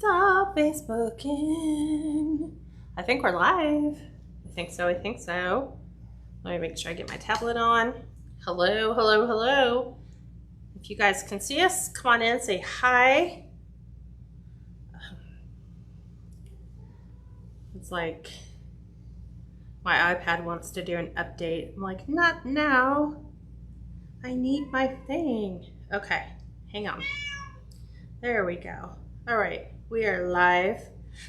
Stop Facebooking. I think we're live. I think so. Let me make sure I get my tablet on. Hello, hello, hello. If you guys can see us, come on in, say hi. It's like my iPad wants to do an update. I'm like, not now. I need my thing. Okay, hang on. There we go. All right, we are live.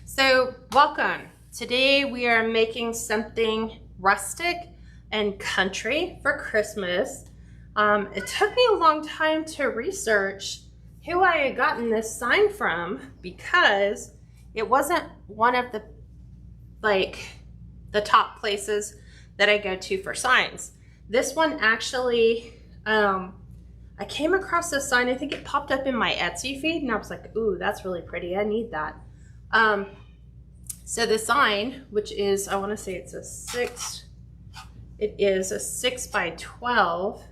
So welcome. Today we are making something rustic and country for Christmas. It took me a long time to research who I had gotten this sign from because it wasn't one of the top places that I go to for signs. This one actually, I came across this sign. I think it popped up in my Etsy feed and I was like, ooh, that's really pretty. I need that. So the sign, which is, I want to say it is a 6 by 12.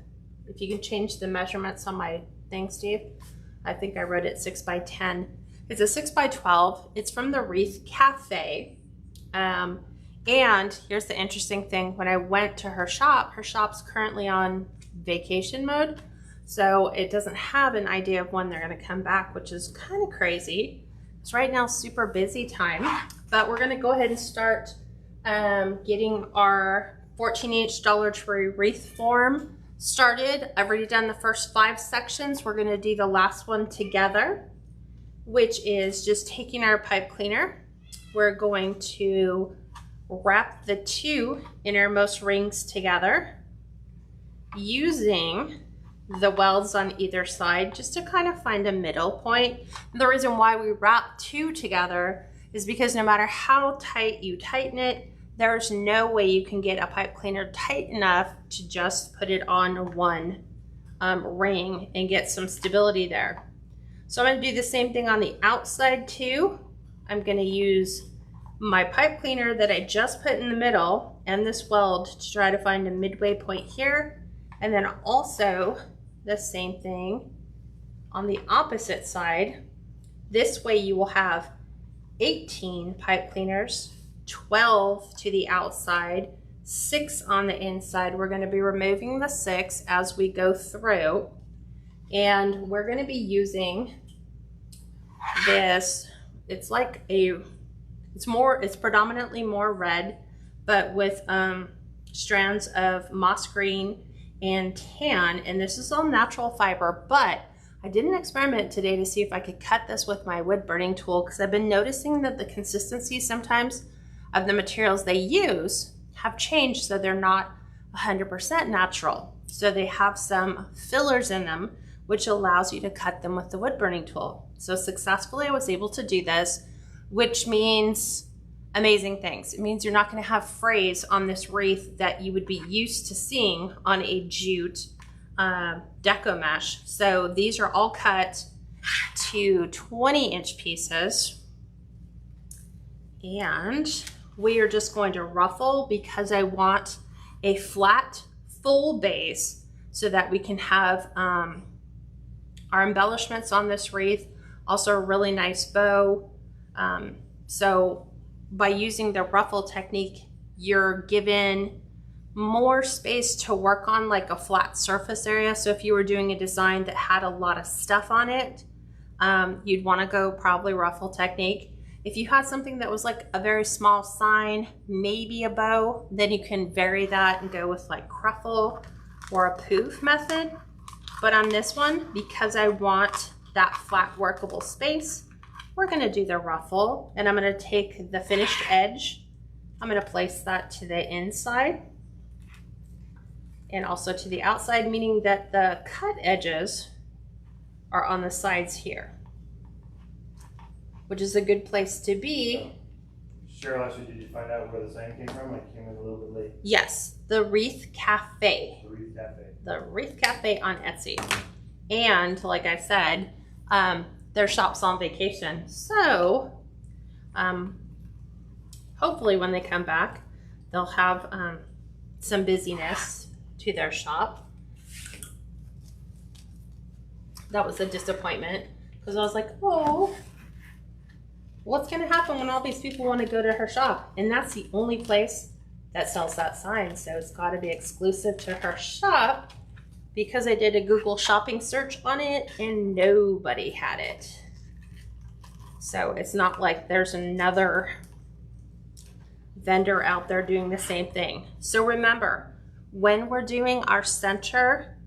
If you can change the measurements on my thing, Steve. I think I wrote it 6 by 10. It's a 6 by 12. It's from the Wreath Cafe. And here's the interesting thing. When I went to her shop's currently on vacation mode. So it doesn't have an idea of when they're going to come back, which is kind of crazy. It's right now super busy time, but we're going to go ahead and start getting our 14-inch Dollar Tree Wreath form started. I've already done the first 5 sections. We're going to do the last one together, which is just taking our pipe cleaner. We're going to wrap the 2 innermost rings together using the welds on either side just to kind of find a middle point. And the reason why we wrap 2 together is because no matter how tight you tighten it, there's no way you can get a pipe cleaner tight enough to just put it on one ring and get some stability there. So I'm going to do the same thing on the outside too. I'm going to use my pipe cleaner that I just put in the middle and this weld to try to find a midway point here. And then also the same thing on the opposite side. This way you will have 18 pipe cleaners, 12 to the outside, 6 on the inside. We're going to be removing the 6 as we go through. And we're going to be using this. It's like it's predominantly more red, but with strands of moss green and tan, and this is all natural fiber, but I did an experiment today to see if I could cut this with my wood burning tool because I've been noticing that the consistency sometimes of the materials they use have changed, so they're not 100% natural. So they have some fillers in them, which allows you to cut them with the wood burning tool. So successfully I was able to do this, which means amazing things. It means you're not going to have frays on this wreath that you would be used to seeing on a jute deco mesh. So these are all cut to 20-inch pieces. And we are just going to ruffle because I want a flat, full base so that we can have our embellishments on this wreath. Also a really nice bow. So by using the ruffle technique, you're given more space to work on, like a flat surface area. So if you were doing a design that had a lot of stuff on it, you'd want to go probably ruffle technique. If you had something that was like a very small sign, maybe a bow, then you can vary that and go with like cruffle or a poof method. But on this one, because I want that flat workable space, we're going to do the ruffle, and I'm going to take the finished edge. I'm going to place that to the inside and also to the outside, meaning that the cut edges are on the sides here, which is a good place to be. Cheryl, actually, did you find out where the sign came from? I came in a little bit late. Yes, the Wreath Cafe. The Wreath Cafe. The Wreath Cafe on Etsy. And like I said, their shop's on vacation. So hopefully when they come back, they'll have some busyness to their shop. That was a disappointment because I was like, oh, what's going to happen when all these people want to go to her shop? And that's the only place that sells that sign. So it's got to be exclusive to her shop, because I did a Google shopping search on it and nobody had it. So it's not like there's another vendor out there doing the same thing. So remember, when we're doing our center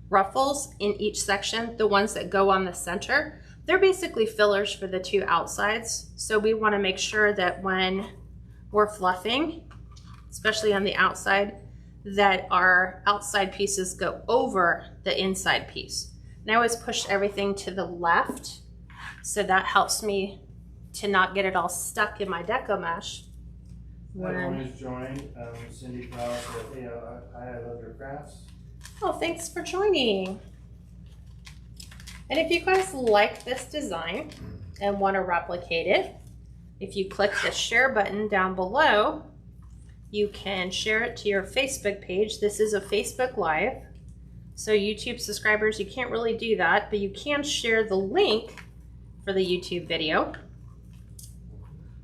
ruffles in each section, the ones that go on the center, they're basically fillers for the two outsides. So we want to make sure that when we're fluffing, especially on the outside, that our outside pieces go over the inside piece. And I always push everything to the left, so that helps me to not get it all stuck in my deco mesh. Everyone who's joined, Cindy Powell said, hey, I love your crafts. Oh, thanks for joining. And if you guys like this design and want to replicate it, if you click the share button down below, you can share it to your Facebook page. This is a Facebook Live. So YouTube subscribers, you can't really do that, but you can share the link for the YouTube video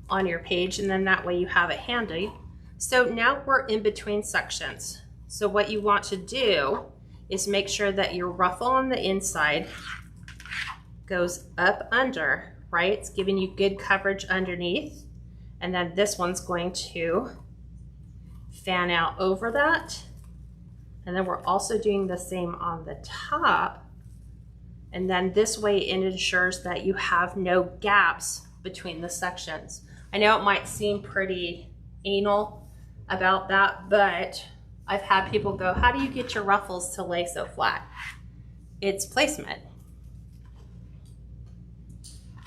on your page, and then that way you have it handy. So now we're in between sections. So what you want to do is make sure that your ruffle on the inside goes up under, right? It's giving you good coverage underneath. And then this one's going to fan out over that. And then we're also doing the same on the top. And then this way it ensures that you have no gaps between the sections. I know it might seem pretty anal about that, but I've had people go, how do you get your ruffles to lay so flat? It's placement.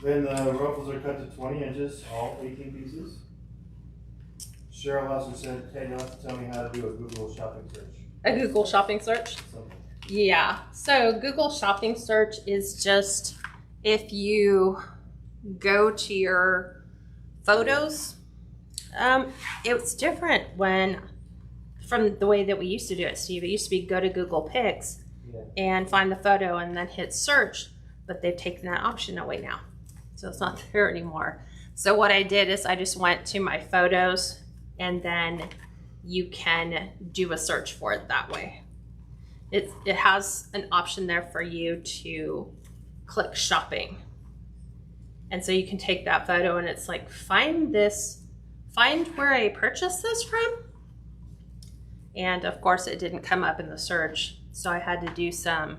Then the ruffles are cut to 20 inches, all 18 pieces. Cheryl also said, hey, you'll have to tell me how to do a Google shopping search. A Google shopping search? Something. Yeah. So Google shopping search is just if you go to your photos, it's different from the way that we used to do it, Steve. It used to be go to Google Pics and find the photo and then hit search, but they've taken that option away now. So it's not there anymore. So what I did is I just went to my photos, and then you can do a search for it that way. It has an option there for you to click shopping. And so you can take that photo and it's like, find where I purchased this from. And of course it didn't come up in the search. So I had to do some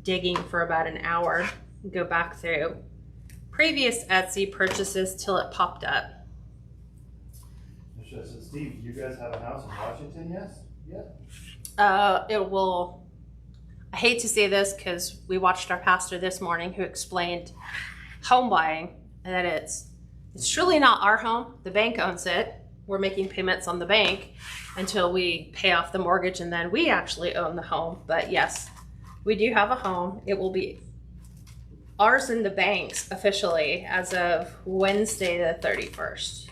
digging for about an hour, go back through previous Etsy purchases till it popped up. So Steve, you guys have a house in Washington, yes? Yeah. I hate to say this because we watched our pastor this morning who explained home buying, and that it's truly not our home. The bank owns it. We're making payments on the bank until we pay off the mortgage, and then we actually own the home. But yes, we do have a home. It will be ours in the bank's officially as of Wednesday the 31st.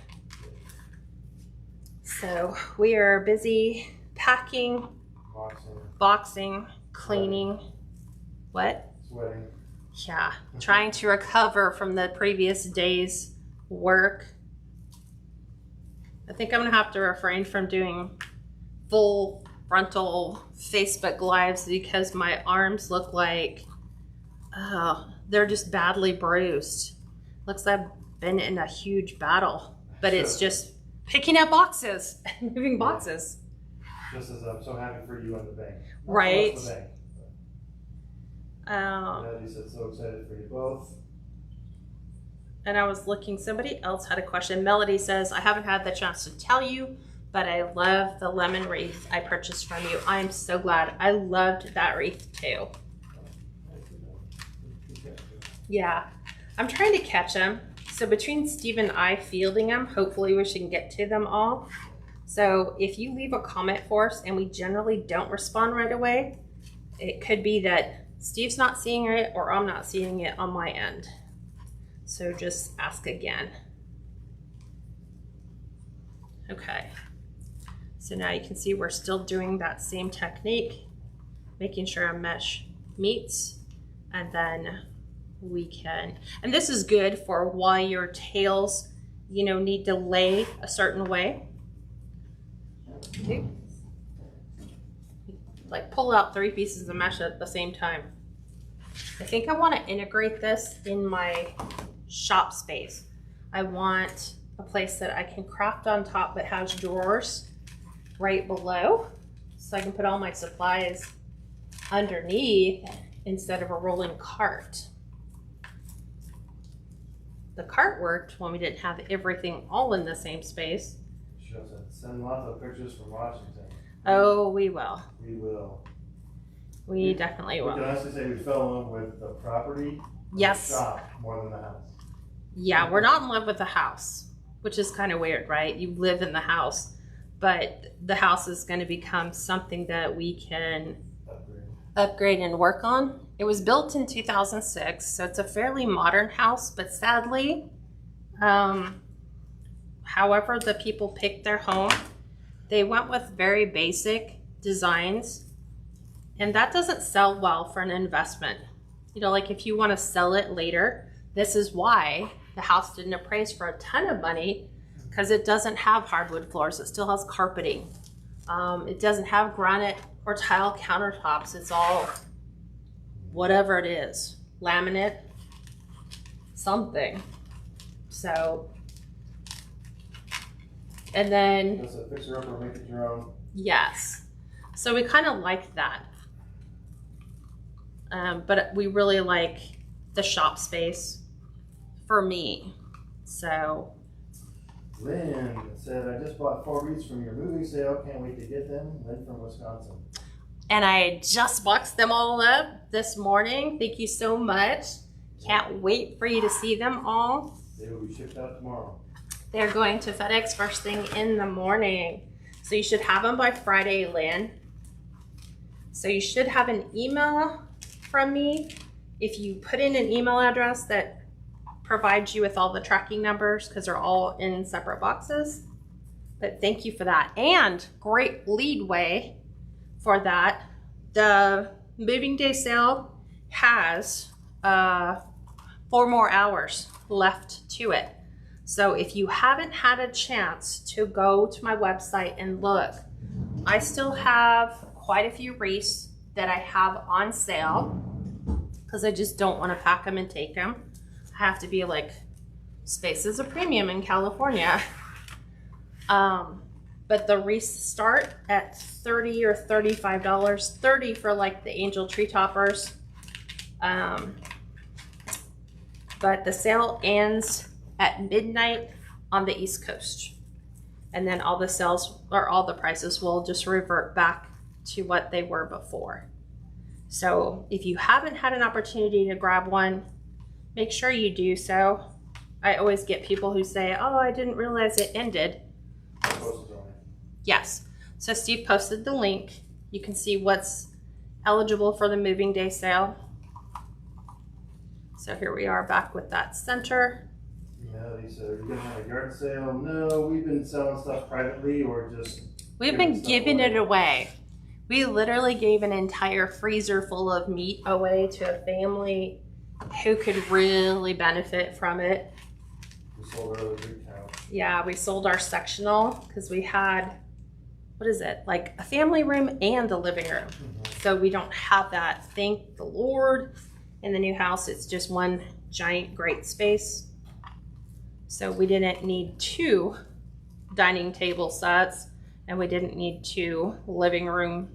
So we are busy packing, boxing, cleaning. What? Sweating. Yeah, trying to recover from the previous day's work. I think I'm gonna have to refrain from doing full frontal Facebook Lives because my arms look like, they're just badly bruised. Looks like I've been in a huge battle, but it's just picking up boxes and moving boxes. Just as I'm so happy for you and the bank. Right. The bank. Melody said so excited for you both. And I was looking, somebody else had a question. Melody says, I haven't had the chance to tell you, but I love the lemon wreath I purchased from you. I'm so glad. I loved that wreath too. Yeah, I'm trying to catch them. So between Steve and I fielding them, hopefully we can get to them all. So if you leave a comment for us and we generally don't respond right away, it could be that Steve's not seeing it or I'm not seeing it on my end. So just ask again. Okay. So now you can see we're still doing that same technique, making sure our mesh meets, and then we can. And this is good for why your tails, you know, need to lay a certain way. Okay. Like pull out 3 pieces of mesh at the same time. I think I want to integrate this in my shop space. I want a place that I can craft on top but has drawers right below, so I can put all my supplies underneath instead of a rolling cart. The cart worked when we didn't have everything all in the same space. Shows it. Send lots of pictures from Washington. Oh, we will. We will. We definitely will. We can honestly say we fell in love with the property, yes, the shop more than the house. Yeah, we're not in love with the house, which is kind of weird, right? You live in the house, but the house is going to become something that we can upgrade and work on. It was built in 2006, so it's a fairly modern house, but sadly, however the people picked their home, they went with very basic designs, and that doesn't sell well for an investment. You know, like if you want to sell it later, this is why the house didn't appraise for a ton of money, because it doesn't have hardwood floors. It still has carpeting. It doesn't have granite or tile countertops. It's all whatever it is, laminate, something. So, and then that's a fixer up or make it your own. Yes, so we kind of like that, but we really like the shop space for me. So Lynn said, I just bought 4 wreaths from your movie sale. Can't wait to get them. Lynn from Wisconsin. And I just boxed them all up this morning. Thank you so much. Can't wait for you to see them all. They will be shipped out tomorrow. They're going to FedEx first thing in the morning. So you should have them by Friday, Lynn. So you should have an email from me. If you put in an email address that provides you with all the tracking numbers, because they're all in separate boxes. But thank you for that. And great leadway for that. The moving day sale has 4 more hours left to it. So if you haven't had a chance to go to my website and look, I still have quite a few wreaths that I have on sale, because I just don't want to pack them and take them. I have to be like, space is a premium in California. But the wreaths start at $30 or $35, $30 for like the angel tree toppers. But the sale ends at midnight on the East Coast. And then all the sales or all the prices will just revert back to what they were before. So if you haven't had an opportunity to grab one, make sure you do so. I always get people who say, oh, I didn't realize it ended. Yes. So Steve posted the link. You can see what's eligible for the moving day sale. So here we are back with that center. Yeah, he said, are you gonna have a yard sale? No, we've been selling stuff privately or just... We've been giving it away. We literally gave an entire freezer full of meat away to a family who could really benefit from it. We sold our other big couch. Yeah, we sold our sectional because we had, what is it, like a family room and a living room. So we don't have that, thank the Lord. In the new house, it's just one giant great space. So we didn't need 2 dining table sets, and we didn't need 2 living room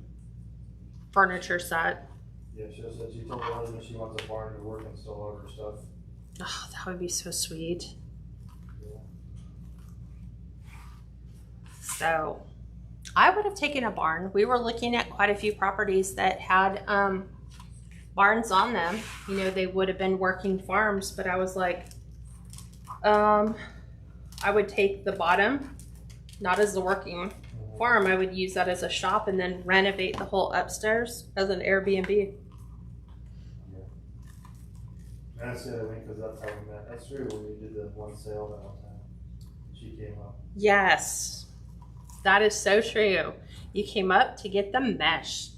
furniture set. Yeah, she said she told her husband she wants a barn to work and install all of her stuff. Oh, that would be so sweet. Yeah. So I would have taken a barn. We were looking at quite a few properties that had barns on them. You know, they would have been working farms, but I was like, I would take the bottom, not as a working farm. I would use that as a shop and then renovate the whole upstairs as an Airbnb. Yeah. That's the other thing, because that's how we met. That's true, when we did the one sale that one time. She came up. Yes, that is so true. You came up to get the mesh.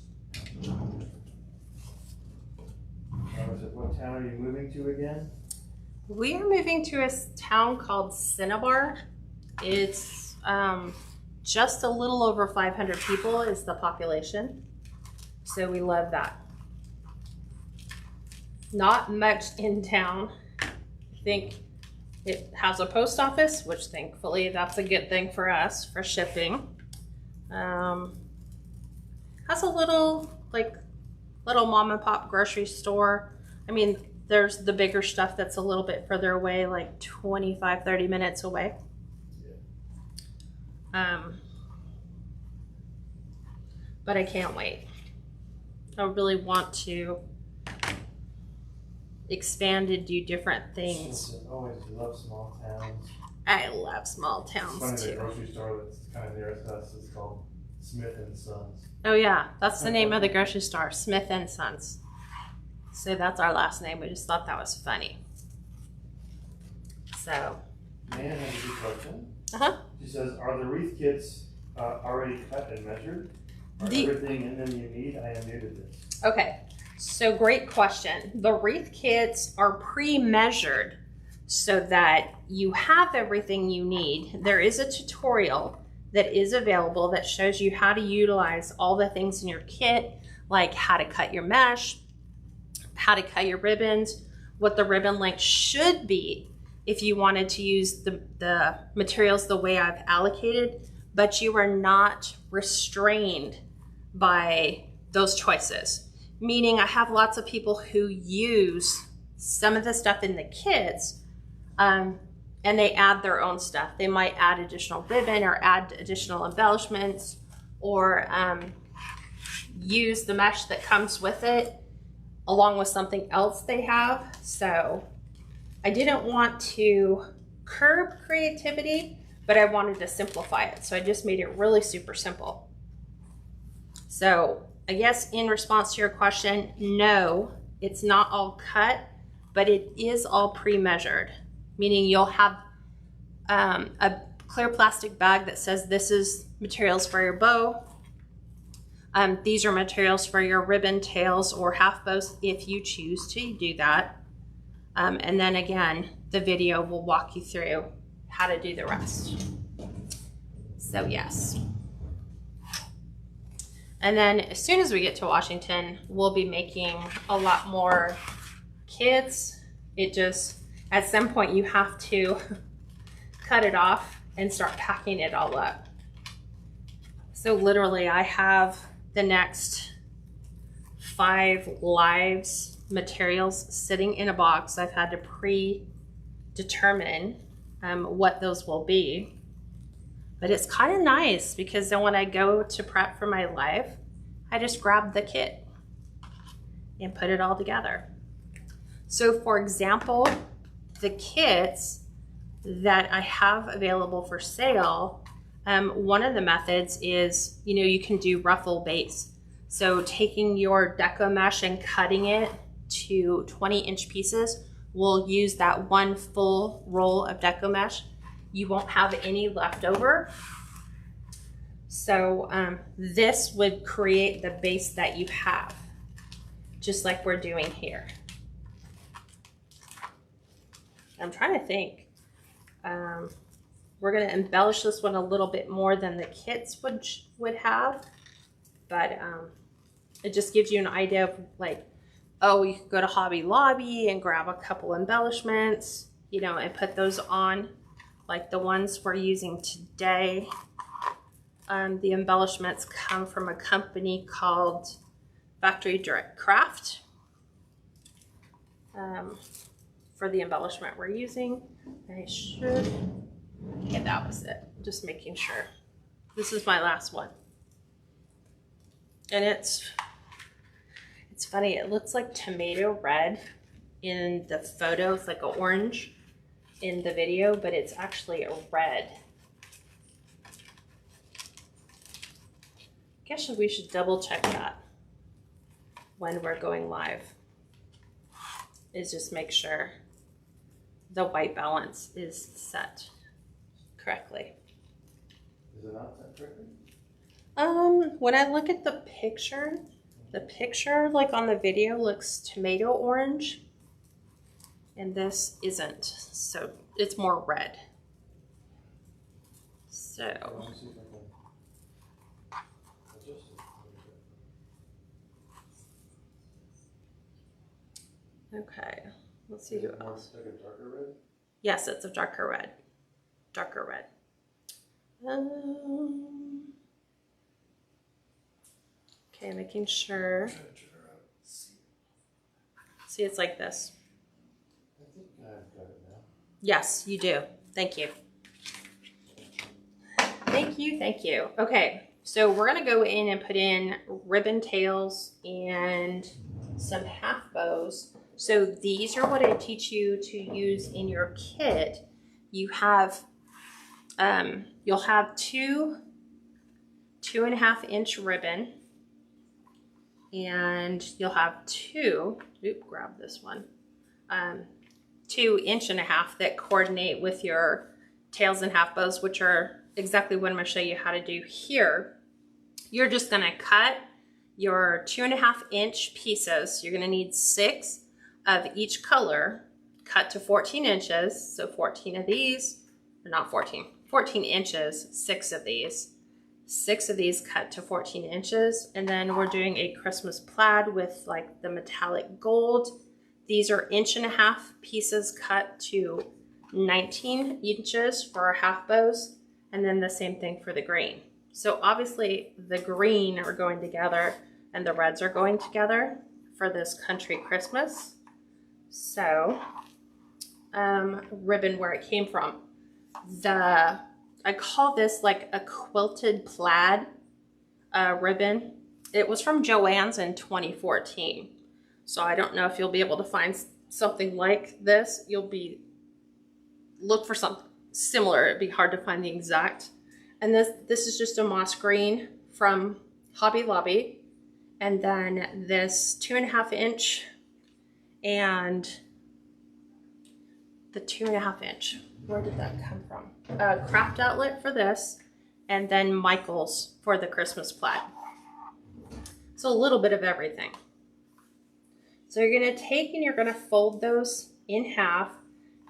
I said, what what town are you moving to again? We are moving to a town called Cinnabar. It's just a little over 500 people is the population. So we love that. Not much in town. I think it has a post office, which thankfully that's a good thing for us for shipping. Has a little mom and pop grocery store. I mean, there's the bigger stuff that's a little bit further away, like 25, 30 minutes away. But I can't wait. I really want to expand and do different things. I always love small towns. I love small towns It's funny, too. the grocery store that's kind of nearest us is called Smith and Sons. Oh yeah, that's the name of the grocery store, Smith and Sons. So that's our last name. We just thought that was funny. So. Man has a good question. Uh-huh. She says, are the wreath kits already cut and measured? Are everything in them you need? I am new to this. Okay, so great question. The wreath kits are pre-measured so that you have everything you need. There is a tutorial that is available that shows you how to utilize all the things in your kit, like how to cut your mesh, how to cut your ribbons, what the ribbon length should be if you wanted to use the materials the way I've allocated, but you are not restrained by those choices. Meaning I have lots of people who use some of the stuff in the kits and they add their own stuff. They might add additional ribbon or add additional embellishments or use the mesh that comes with it along with something else they have. So I didn't want to curb creativity, but I wanted to simplify it. So I just made it really super simple. So I guess in response to your question, no, it's not all cut, but it is all pre-measured, meaning you'll have a clear plastic bag that says this is materials for your bow. These are materials for your ribbon tails or half bows if you choose to do that. And then again, the video will walk you through how to do the rest. So yes. And then as soon as we get to Washington, we'll be making a lot more kits. It just, at some point you have to cut it off and start packing it all up. So literally I have the next 5 lives materials sitting in a box. I've had to predetermine what those will be. But it's kind of nice because then when I go to prep for my live, I just grab the kit and put it all together. So for example, the kits that I have available for sale, one of the methods is, you can do ruffle base. So taking your deco mesh and cutting it to 20-inch pieces, we'll use that one full roll of deco mesh. You won't have any left over. So this would create the base that you have, just like we're doing here. I'm trying to think. We're going to embellish this one a little bit more than the kits would have, but it just gives you an idea of like, oh, you could go to Hobby Lobby and grab a couple embellishments, and put those on. Like the ones we're using today. The embellishments come from a company called Factory Direct Craft for the embellishment we're using. Yeah, that was it. Just making sure. This is my last one. And it's funny, it looks like tomato red in the photo. It's like an orange in the video, but it's actually a red. I guess we should double check that when we're going live, is just make sure the white balance is set correctly. Is it not set correctly? When I look at the picture like on the video looks tomato orange, and this isn't, so it's more red. So, Let me see if I can adjust it. okay, let's see who else. Like a darker red? Yes, it's a darker red. Darker red. Okay, making sure. See, it's like this. I think I've got it now. Yes, you do. Thank you. Thank you, thank you. Okay, so we're gonna go in and put in ribbon tails and some half bows. So these are what I teach you to use in your kit. You have, you'll have two 2.5-inch ribbon, and you'll have grab this one, 2.5 inches that coordinate with your tails and half bows, which are exactly what I'm going to show you how to do here. You're just going to cut your 2.5-inch pieces. You're going to need 6 of each color, cut to 14 inches. So 14 of these, or not 14, 14 inches, 6 of these. 6 of these cut to 14 inches. And then we're doing a Christmas plaid with like the metallic gold. These are 1.5 inch pieces cut to 19 inches for our half bows. And then the same thing for the green. So obviously the green are going together and the reds are going together for this country Christmas. So ribbon, where it came from. I call this like a quilted plaid ribbon. It was from Joann's in 2014. So I don't know if you'll be able to find something like this. Look for something similar. It'd be hard to find the exact. And this is just a moss green from Hobby Lobby. And then this 2.5 inch and the 2.5 inch. Where did that come from? Craft Outlet for this, and then Michael's for the Christmas plaid. So a little bit of everything. So you're gonna take and you're gonna fold those in half,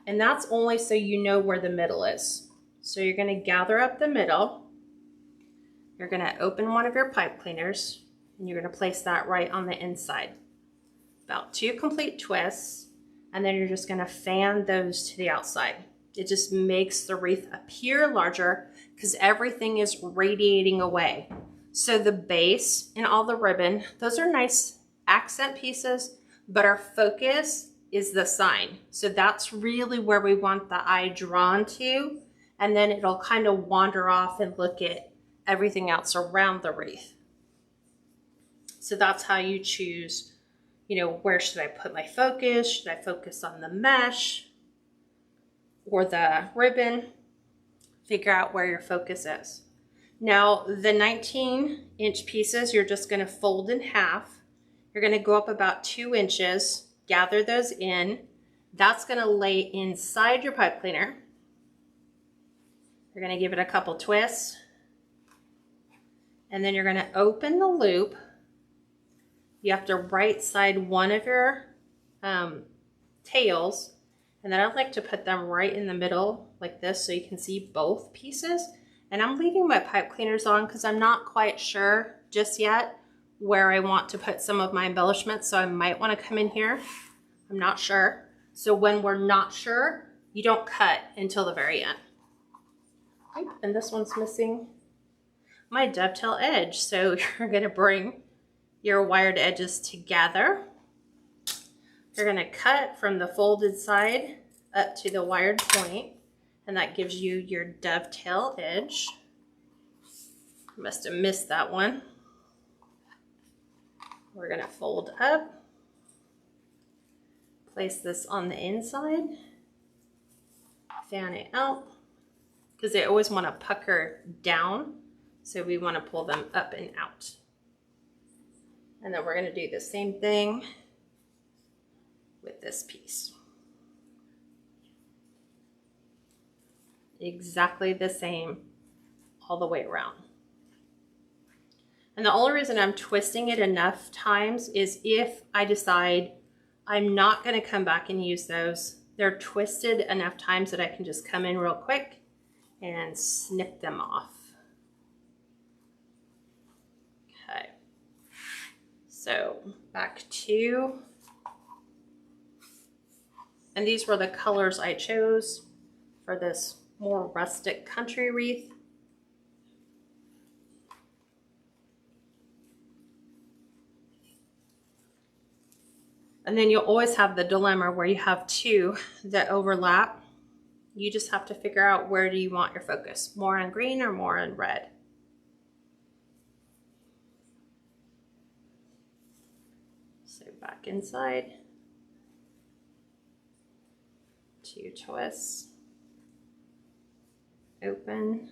and that's only so you know where the middle is. So you're gonna gather up the middle. You're gonna open one of your pipe cleaners, and you're gonna place that right on the inside. About 2 complete twists, and then you're just gonna fan those to the outside. It just makes the wreath appear larger because everything is radiating away. So the base and all the ribbon, those are nice accent pieces, but our focus is the sign. So that's really where we want the eye drawn to, and then it'll kind of wander off and look at everything else around the wreath. So that's how you choose, where should I put my focus? Should I focus on the mesh or the ribbon? Figure out where your focus is. Now, the 19-inch pieces, you're just gonna fold in half. You're gonna go up about 2 inches, gather those in. That's gonna lay inside your pipe cleaner. You're gonna give it a couple twists. And then you're gonna open the loop. You have to right side one of your tails. And then I'd like to put them right in the middle like this so you can see both pieces. And I'm leaving my pipe cleaners on because I'm not quite sure just yet where I want to put some of my embellishments. So I might want to come in here. I'm not sure. So when we're not sure, you don't cut until the very end. And this one's missing my dovetail edge. So you're going to bring your wired edges together. You're going to cut from the folded side up to the wired point, and that gives you your dovetail edge. Must have missed that one. We're going to fold up, place this on the inside, fan it out, because they always want to pucker down, so we want to pull them up and out. And then we're going to do the same thing with this piece. Exactly the same all the way around. And the only reason I'm twisting it enough times is if I decide I'm not going to come back and use those. They're twisted enough times that I can just come in real quick and snip them off. Okay. So back to, and these were the colors I chose for this more rustic country wreath. And then you'll always have the dilemma where you have two that overlap. You just have to figure out where do you want your focus, more on green or more on red. So back inside, 2 twists, open,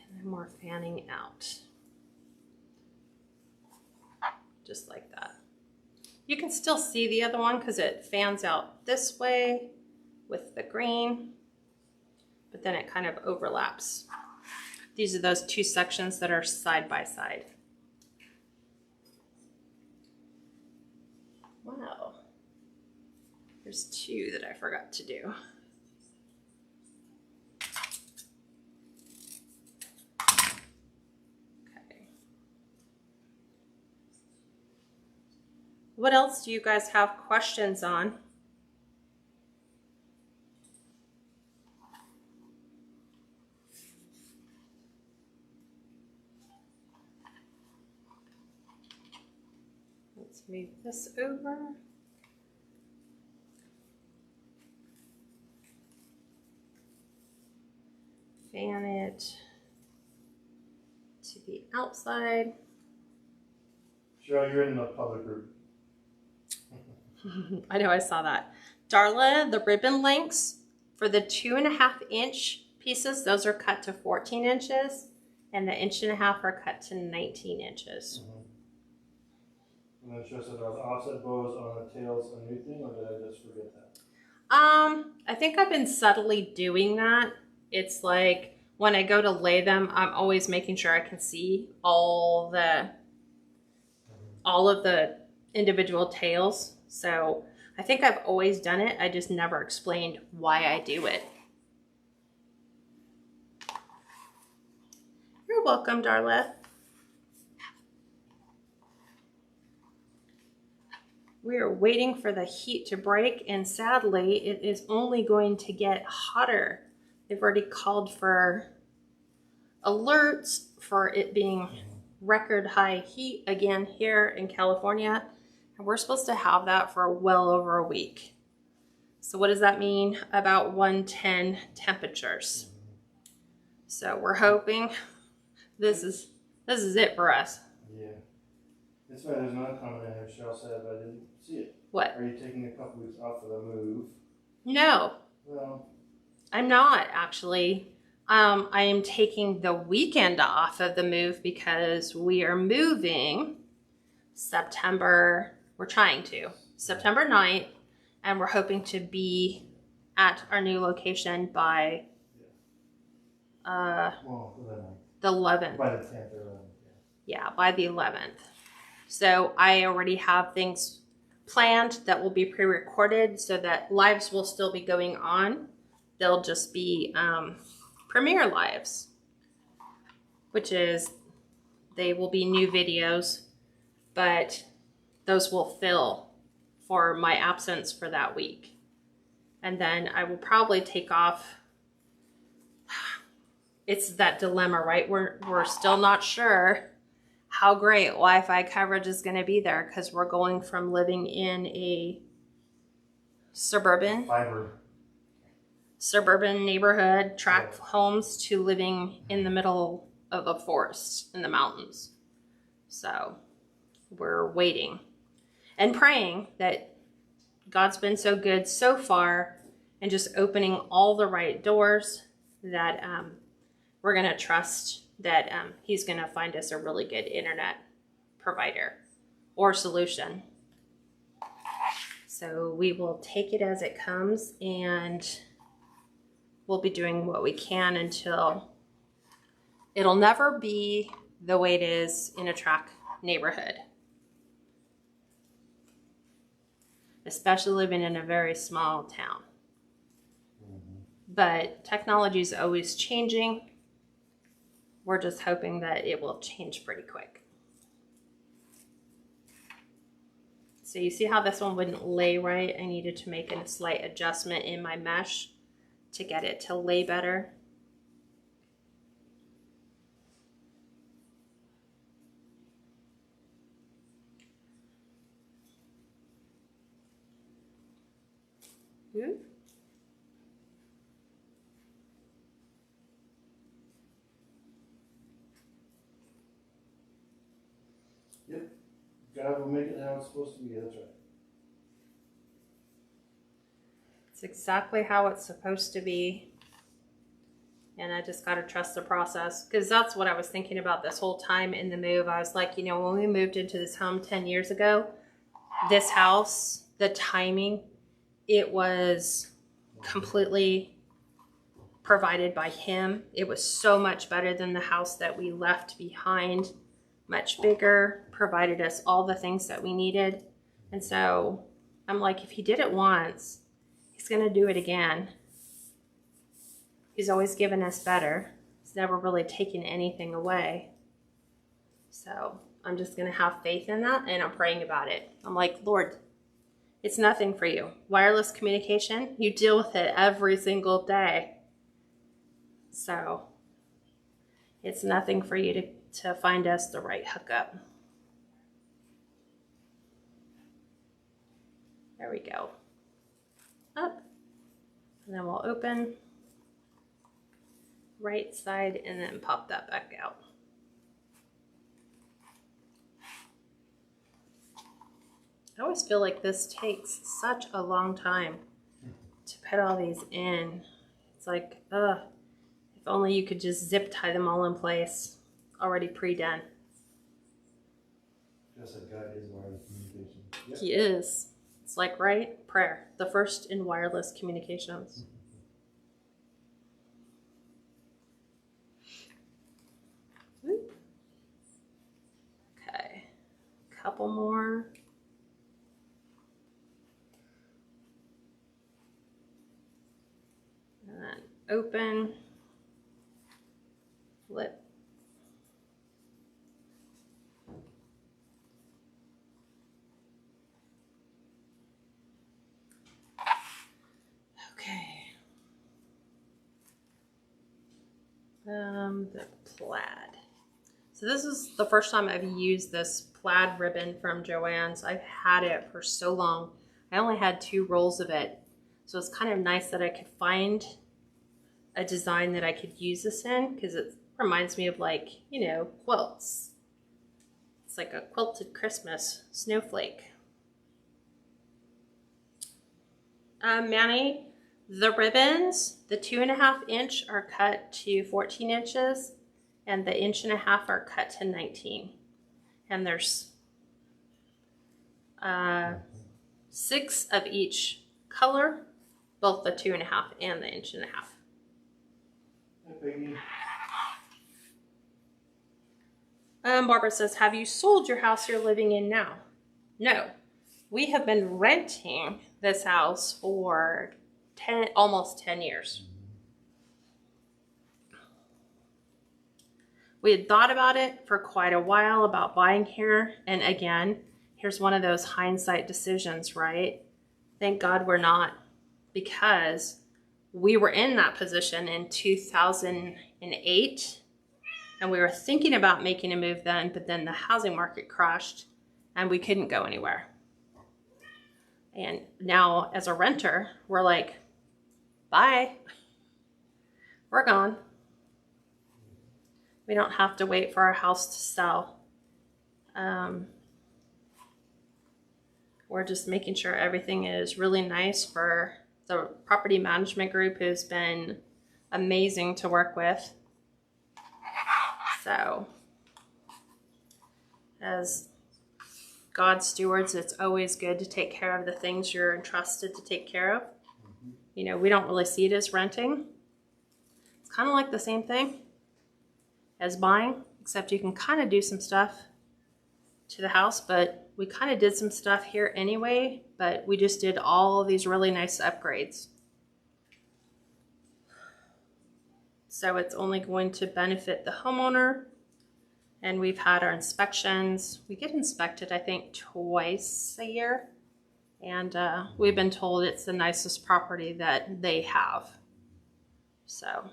and then more fanning out. Just like that. You can still see the other one because it fans out this way with the green, but then it kind of overlaps. These are those two sections that are side by side. Wow. There's 2 that I forgot to do. What else do you guys have questions on? Let's move this over. Fan it to the outside. Cheryl, you're in the public group. I know, I saw that. Darla, the ribbon lengths for the 2.5-inch pieces, those are cut to 14 inches, and the 1.5 inches are cut to 19 inches. And then Cheryl said there was offset bows on the tails, a new thing, or did I just forget that? I think I've been subtly doing that. It's like when I go to lay them, I'm always making sure I can see all of the individual tails. So I think I've always done it. I just never explained why I do it. You're welcome, Darla. We are waiting for the heat to break, and sadly, it is only going to get hotter. They've already called for alerts for it being record high heat again here in California. And we're supposed to have that for well over a week. So what does that mean? About 110 temperatures. So we're hoping this is it for us. Yeah. That's why there's another comment in here Cheryl said, but I didn't see it. What? Are you taking a couple weeks off for the move? No. Well, I'm not actually. I am taking the weekend off of the move because we are moving September 9th, and we're hoping to be at our new location by the 11th. By the 10th or 11th. Yeah, by the 11th. So I already have things planned that will be pre-recorded so that lives will still be going on. They'll just be premiere lives, which is they will be new videos, but those will fill for my absence for that week. And then I will probably take off. It's that dilemma, right? We're still not sure how great Wi-Fi coverage is going to be there because we're going from living in a suburban neighborhood, tract homes, to living in the middle of a forest in the mountains. So we're waiting and praying that God's been so good so far and just opening all the right doors that we're going to trust that he's going to find us a really good internet provider or solution. So we will take it as it comes, and we'll be doing what we can until it'll never be the way it is in a tract neighborhood. especially living in a very small town. But technology is always changing. We're just hoping that it will change pretty quick. So you see how this one wouldn't lay right? I needed to make a slight adjustment in my mesh to get it to lay better. Ooh. Yep. God will make it how it's supposed to be. That's right. It's exactly how it's supposed to be. And I just got to trust the process, because that's what I was thinking about this whole time in the move. I was like, you know, when we moved into this home 10 years ago, this house, the timing, it was completely provided by him. It was so much better than the house that we left behind. Much bigger, provided us all the things that we needed. And so I'm like, if he did it once, he's going to do it again. He's always given us better. He's never really taken anything away. So I'm just going to have faith in that, and I'm praying about it. I'm like, Lord, it's nothing for you. Wireless communication, you deal with it every single day. So it's nothing for you to find us the right hookup. There we go. Up. And then we'll open right side and then pop that back out. I always feel like this takes such a long time to put all these in. It's like, if only you could just zip tie them all in place, already pre-done. Just like God is wireless communication. Yep. He is. It's like, right? Prayer, the first in wireless communications. Okay, couple more. And then open, flip. Okay. The plaid. So this is the first time I've used this plaid ribbon from Joann's. I've had it for so long. I only had 2 rolls of it. So it's kind of nice that I could find a design that I could use this in, because it reminds me of, like, you know, quilts. It's like a quilted Christmas snowflake. Manny, the ribbons, the 2.5 inch are cut to 14 inches and the 1.5 inch are cut to 19. And there's 6 of each color, both the 2.5 and the 1.5 inch. Barbara says, have you sold your house you're living in now? No. We have been renting this house for almost 10 years. We had thought about it for quite a while about buying here. And again, here's one of those hindsight decisions, right? Thank God we're not, because we were in that position in 2008 and we were thinking about making a move then, but then the housing market crashed and we couldn't go anywhere. And now as a renter, we're like, bye, we're gone. We don't have to wait for our house to sell. We're just making sure everything is really nice for the property management group, who's been amazing to work with. So, as God's stewards, it's always good to take care of the things you're entrusted to take care of. You know, we don't really see it as renting. It's kind of like the same thing as buying, except you can kind of do some stuff to the house, but we kind of did some stuff here anyway, but we just did all of these really nice upgrades. So it's only going to benefit the homeowner. And we've had our inspections. We get inspected, I think, twice a year. And we've been told it's the nicest property that they have. So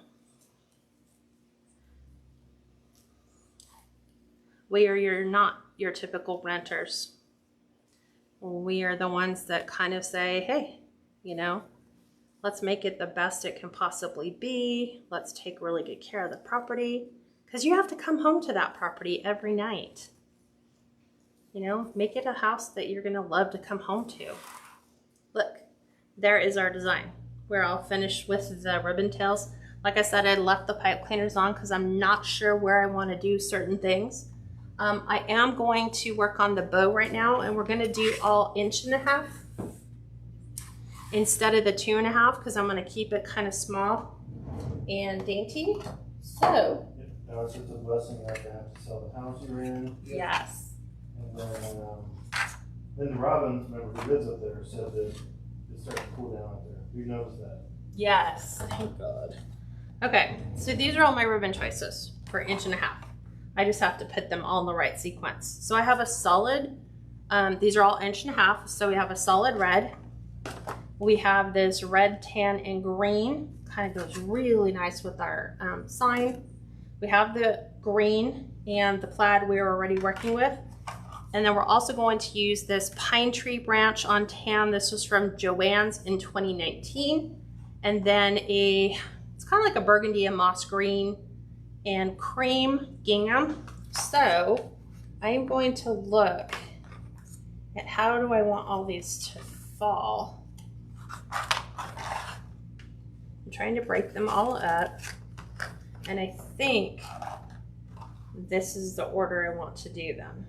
we are not your typical renters. We are the ones that kind of say, hey, you know, let's make it the best it can possibly be. Let's take really good care of the property, because you have to come home to that property every night. You know, make it a house that you're gonna love to come home to. Look, there is our design. We're all finished with the ribbon tails. Like I said, I left the pipe cleaners on because I'm not sure where I want to do certain things. I am going to work on the bow right now, and we're gonna do all 1.5 inches instead of the 2.5 inches, because I'm gonna keep it kind of small and dainty. So. Now it's just a blessing that you have to sell the house you're in. Yes. And then Robin, remember who lives up there, said that it's starting to cool down up there. Who knows that? Yes. Thank God. Okay, so these are all my ribbon choices for 1.5 inches. I just have to put them all in the right sequence. So I have a solid, these are all 1.5 inches. So we have a solid red. We have this red, tan, and green. Kind of goes really nice with our sign. We have the green and the plaid we were already working with. And then we're also going to use this pine tree branch on tan. This was from Joann's in 2019. And then it's kind of like a burgundy and moss green and cream gingham. So I am going to look at how do I want all these to fall. I'm trying to break them all up. And I think this is the order I want to do them,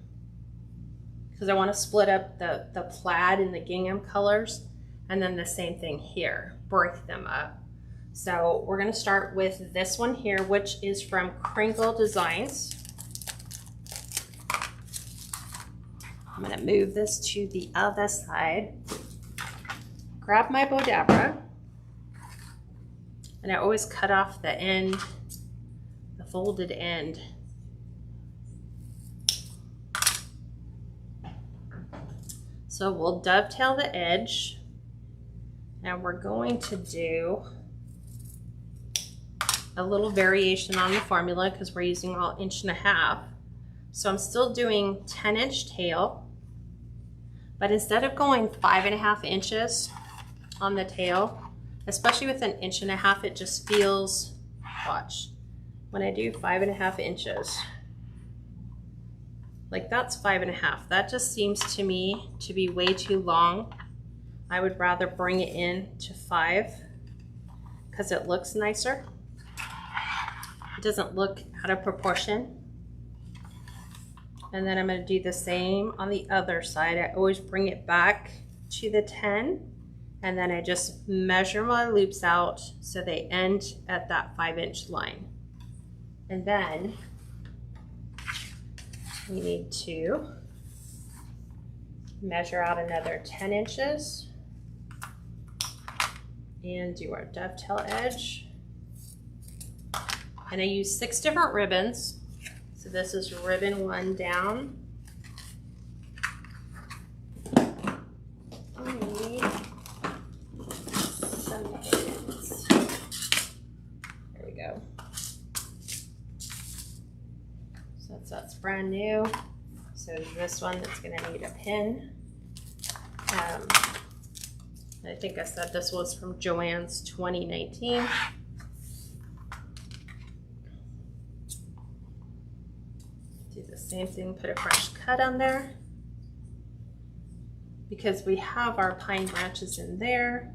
because I want to split up the plaid and the gingham colors, and then the same thing here, break them up. So we're going to start with this one here, which is from Crinkle Designs. I'm going to move this to the other side, grab my Bodabra, and I always cut off the end, the folded end. So we'll dovetail the edge. Now we're going to do a little variation on the formula because we're using all 1.5 inches. So I'm still doing 10-inch tail, but instead of going 5.5 inches on the tail, especially with 1.5 inches, it just feels, watch, when I do 5.5 inches, like that's 5.5. That just seems to me to be way too long. I would rather bring it in to 5 because it looks nicer. It doesn't look out of proportion. And then I'm going to do the same on the other side. I always bring it back to the 10, and then I just measure my loops out so they end at that 5-inch line. And then we need to measure out another 10 inches and do our dovetail edge. And I use 6 different ribbons. So this is ribbon 1 down. I need some pins. There we go. So that's brand new. So this one that's gonna need a pin. I think I said this was from Joann's 2019. Do the same thing, put a fresh cut on there. Because we have our pine branches in there,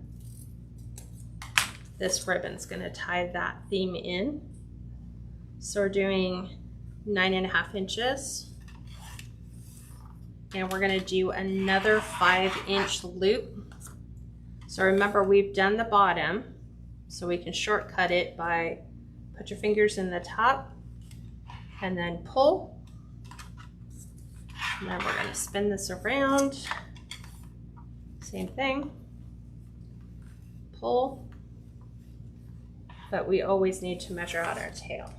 this ribbon's gonna tie that theme in. So we're doing 9.5 inches. And we're gonna do another 5-inch loop. So remember, we've done the bottom, so we can shortcut it by put your fingers in the top and then pull. And then we're gonna spin this around. Same thing. Pull. But we always need to measure out our tail.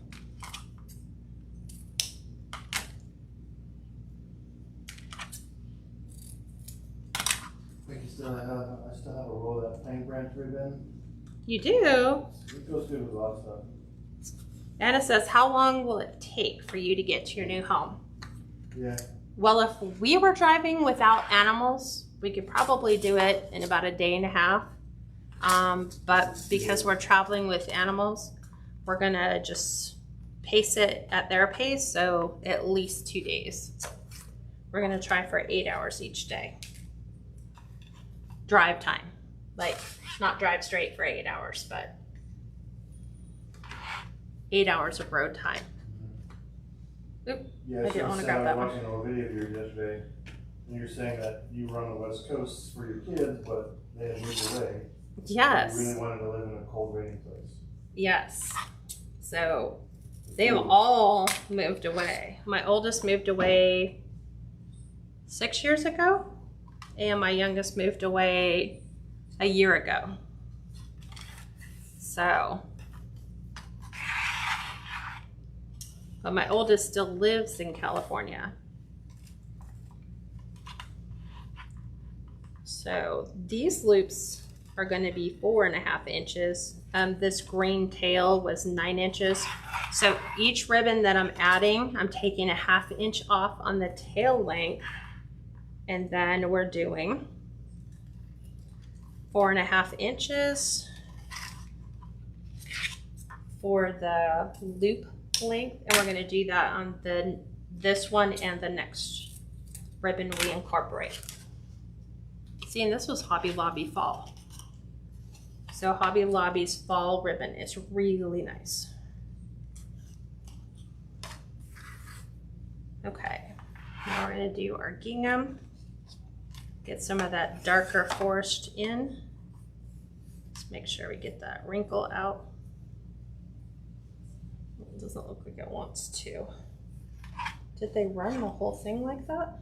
I still have a roll of that pine branch ribbon. You do? It goes good with a lot of stuff. Anna says, how long will it take for you to get to your new home? Yeah. Well, if we were driving without animals, we could probably do it in about a day and a half. But because we're traveling with animals, we're gonna just pace it at their pace, so at least 2 days. We're gonna try for 8 hours each day. Drive time, like not drive straight for 8 hours, but 8 hours of road time. Oop, Yeah, I didn't want to grab that I one. was watching a video of yours yesterday, and you're saying that you run the West Coast for your kids, but they had moved away. Yes. You really wanted to live in a cold, rainy place. Yes. So they have all moved away. My oldest moved away 6 years ago, and my youngest moved away a year ago. So, but my oldest still lives in California. So these loops are going to be 4.5 inches. This green tail was 9 inches. So each ribbon that I'm adding, I'm taking a 1/2 inch off on the tail length, and then we're doing 4.5 inches for the loop length, and we're going to do that on this one and the next ribbon we incorporate. See, and this was Hobby Lobby fall. So Hobby Lobby's fall ribbon is really nice. Okay, now we're gonna do our gingham. Get some of that darker forest in. Let's make sure we get that wrinkle out. It doesn't look like it wants to. Did they run the whole thing like that?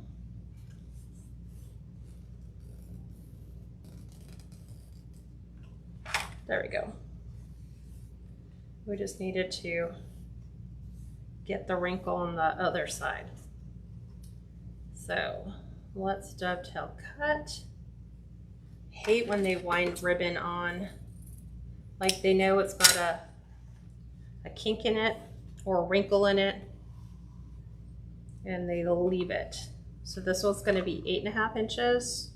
There we go. We just needed to get the wrinkle on the other side. So let's dovetail cut. Hate when they wind ribbon on, like they know it's got a kink in it or a wrinkle in it, and they leave it. So this one's going to be 8.5 inches.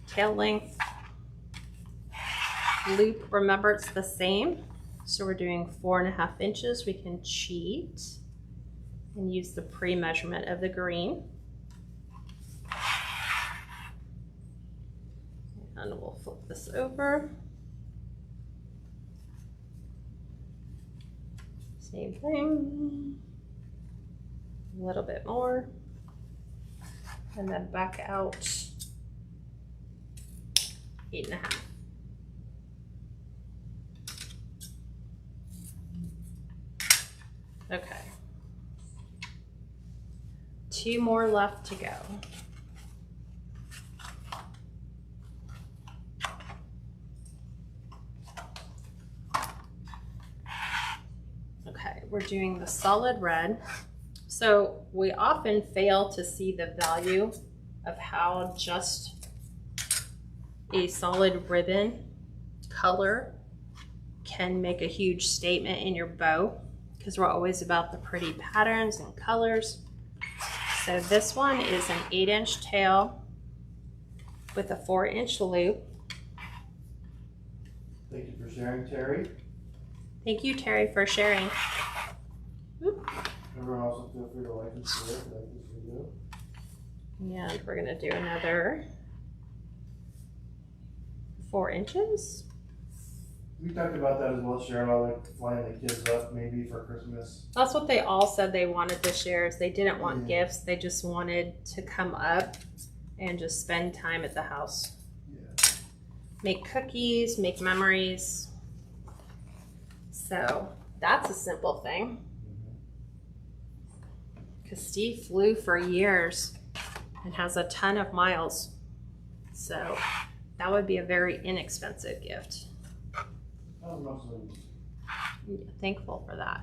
Tail length. Loop, remember it's the same. So we're doing 4.5 inches. We can cheat and use the pre-measurement of the green. And we'll flip this over. Same thing. A little bit more. And then back out 8.5. Okay. 2 more left to go. Okay, we're doing the solid red. So we often fail to see the value of how just a solid ribbon color can make a huge statement in your bow, because we're always about the pretty patterns and colors. So this one is an 8-inch tail with a 4-inch loop. Thank you for sharing, Terry. Thank you, Terry, for sharing. Oop. Everyone also feel free to like and share if you like this video. And we're gonna do another 4 inches. We talked about that as well, Sharon, about like flying the kids up maybe for Christmas. That's what they all said they wanted to share, is they didn't want gifts. They just wanted to come up and just spend time at the house. Yeah. Make cookies, make memories. So that's a simple thing. Because Steve flew for years and has a ton of miles. So that would be a very inexpensive gift. Thankful for that.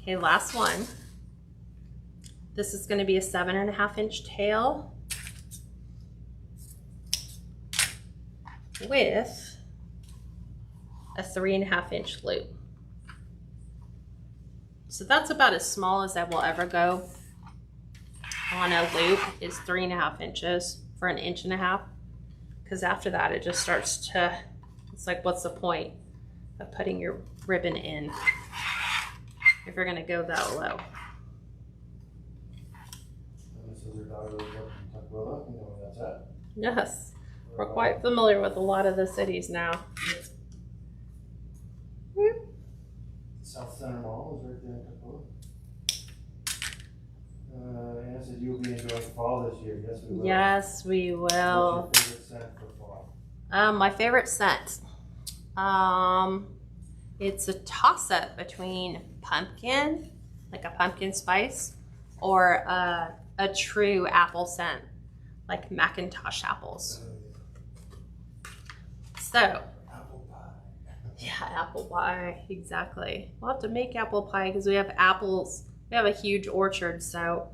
Okay, last one. This is going to be a 7.5-inch tail with a 3.5-inch loop. So that's about as small as I will ever go on a loop, is 3.5 inches for an 1.5 inches. Because after that, it just starts to, it's like, what's the point of putting your ribbon in if you're gonna go that low? And this is your daughter lives up in Tukwila, you know where that's at? Yes, we're quite familiar with a lot of the cities now. South Center Mall is right there in Tukwila. Anna said you'll be enjoying fall this year. Yes, we will. Yes, we will. What's your favorite scent for fall? My favorite scent. It's a toss-up between pumpkin, like a pumpkin spice, or a true apple scent, like Macintosh apples. So, Apple pie. yeah, apple pie, exactly. We'll have to make apple pie because we have apples. We have a huge orchard, so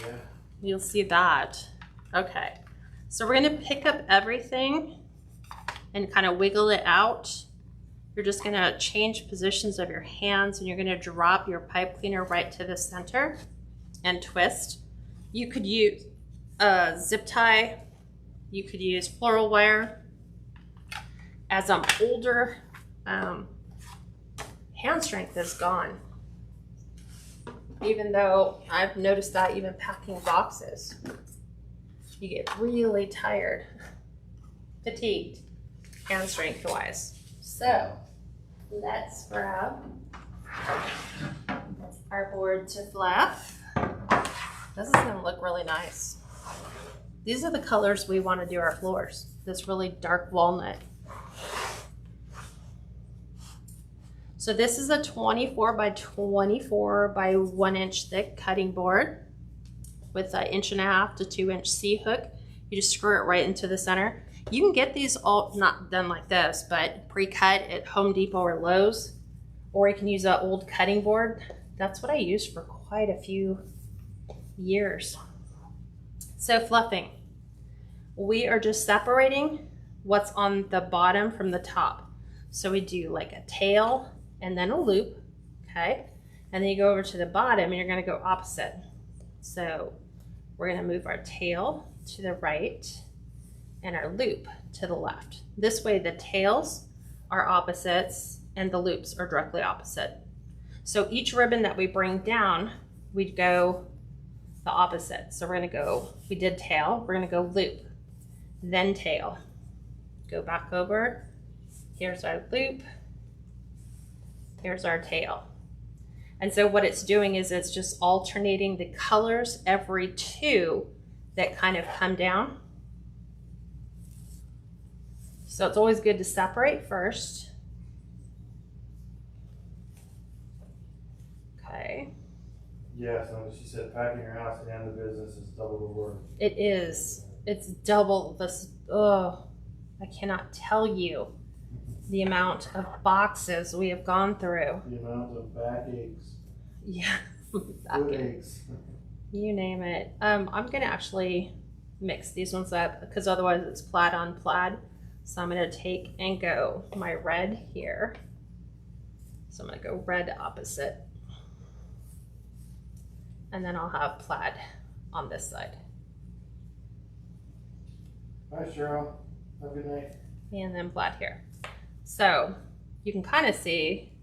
Yeah. you'll see that. Okay, so we're gonna pick up everything and kind of wiggle it out. You're just gonna change positions of your hands and you're gonna drop your pipe cleaner right to the center and twist. You could use a zip tie. You could use floral wire. As I'm older, hand strength is gone. Even though I've noticed that even packing boxes, you get really tired, fatigued, hand strength wise. So let's grab our board to fluff. This is gonna look really nice. These are the colors we want to do our floors. This really dark walnut. So this is a 24 by 24 by 1 inch thick cutting board with an 1.5 to 2 inch C hook. You just screw it right into the center. You can get these all not done like this, but pre-cut at Home Depot or Lowe's, or you can use an old cutting board. That's what I used for quite a few years. So fluffing, we are just separating what's on the bottom from the top. So we do like a tail and then a loop, okay? And then you go over to the bottom and you're gonna go opposite. So we're gonna move our tail to the right and our loop to the left. This way the tails are opposites and the loops are directly opposite. So each ribbon that we bring down, we go the opposite. So we're gonna go, we did tail, we're gonna go loop, then tail. Go back over, here's our loop, here's our tail. And so what it's doing is it's just alternating the colors every two that kind of come down. So it's always good to separate first. Okay. Yeah, so she said packing your house and the business is double the work. It is. It's double this. Oh, I cannot tell you the amount of boxes we have gone through. The amount of backaches. Yeah. Foot aches. You name it. I'm gonna actually mix these ones up because otherwise it's plaid on plaid. So I'm gonna take and go my red here. So I'm gonna go red opposite. And then I'll have plaid on this side. Hi, Cheryl. Have a good night. And then plaid here. So you can kind of see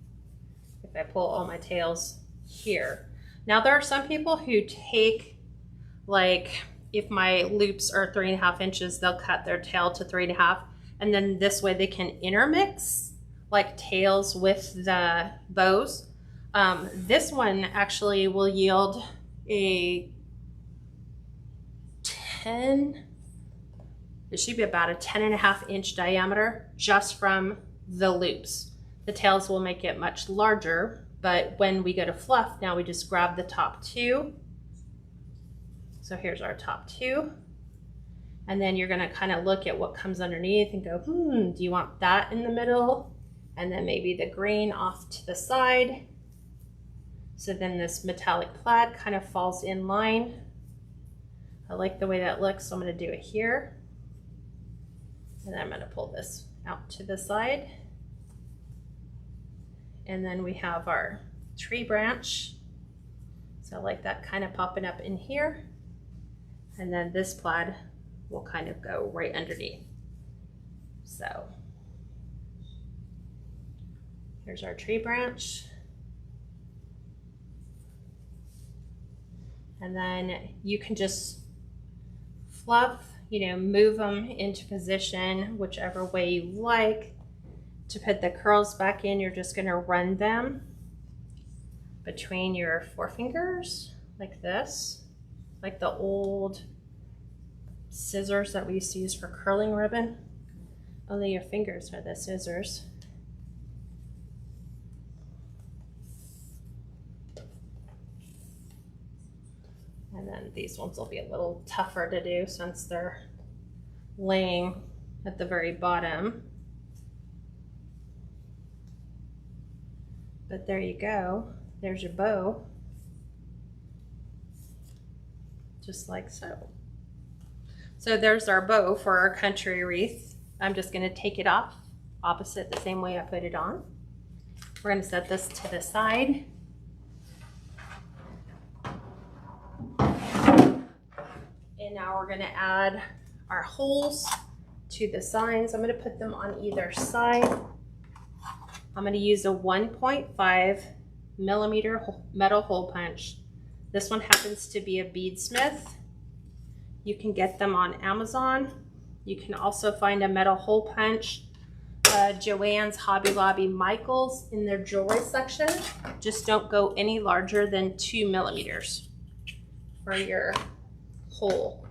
if I pull all my tails here. Now there are some people who take, like, if my loops are 3.5 inches, they'll cut their tail to 3.5, and then this way they can intermix like tails with the bows. This one actually will yield a 10, it should be about a 10.5 inch diameter just from the loops. The tails will make it much larger, but when we go to fluff, now we just grab the top two, So here's our top two. And then you're gonna kind of look at what comes underneath and go, do you want that in the middle? And then maybe the green off to the side. So then this metallic plaid kind of falls in line. I like the way that looks, so I'm gonna do it here. And then I'm gonna pull this out to the side. And then we have our tree branch. So I like that kind of popping up in here. And then this plaid will kind of go right underneath. So here's our tree branch. And then you can just fluff, move them into position whichever way you like. To put the curls back in, you're just gonna run them between your forefingers like this, like the old scissors that we used to use for curling ribbon. Only your fingers are the scissors. And then these ones will be a little tougher to do since they're laying at the very bottom. But there you go. There's your bow. Just like so. So there's our bow for our country wreath. I'm just gonna take it off opposite the same way I put it on. We're gonna set this to the side. And now we're gonna add our holes to the signs. I'm gonna put them on either side. I'm gonna use a 1.5 millimeter metal hole punch. This one happens to be a beadsmith. You can get them on Amazon. You can also find a metal hole punch, Joann's, Hobby Lobby, Michael's in their jewelry section. Just don't go any larger than 2 millimeters for your hole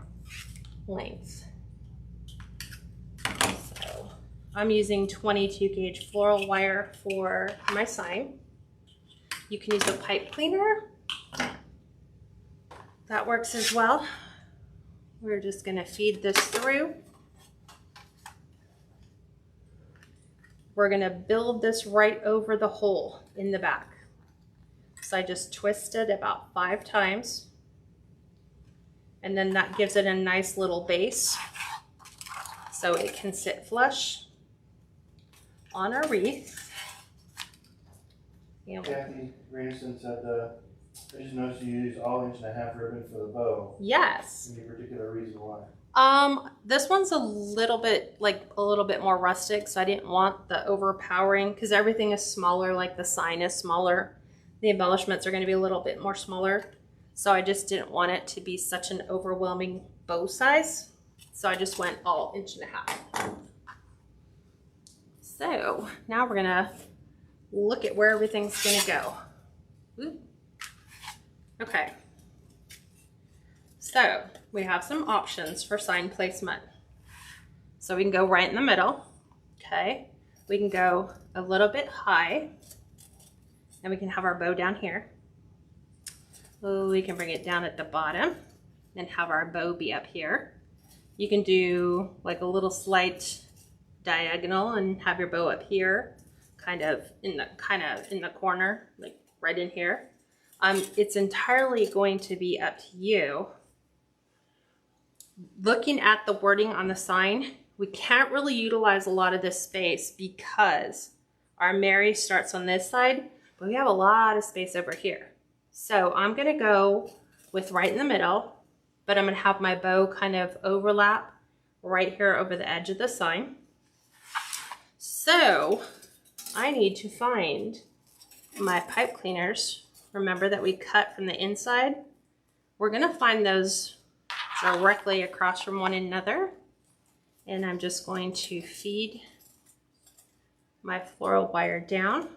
length. So I'm using 22 gauge floral wire for my sign. You can use a pipe cleaner. That works as well. We're just gonna feed this through. We're gonna build this right over the hole in the back. So I just twist it about 5 times. And then that gives it a nice little base so it can sit flush on our wreath. Kathy Greenson said, I just noticed you use all 1.5 inch ribbon for the bow. Yes. Any particular reason why? This one's a little bit more rustic, so I didn't want the overpowering because everything is smaller, like the sign is smaller. The embellishments are going to be a little bit more smaller. So I just didn't want it to be such an overwhelming bow size. So I just went all 1.5 inches. So now we're gonna look at where everything's gonna go. Ooh. Okay. So we have some options for sign placement. So we can go right in the middle. Okay. We can go a little bit high and we can have our bow down here. We can bring it down at the bottom and have our bow be up here. You can do like a little slight diagonal and have your bow up here, kind of in the corner, like right in here. It's entirely going to be up to you. Looking at the wording on the sign, we can't really utilize a lot of this space because our Mary starts on this side, but we have a lot of space over here. So I'm gonna go with right in the middle, but I'm gonna have my bow kind of overlap right here over the edge of the sign. So I need to find my pipe cleaners. Remember that we cut from the inside. We're gonna find those directly across from one another. And I'm just going to feed my floral wire down.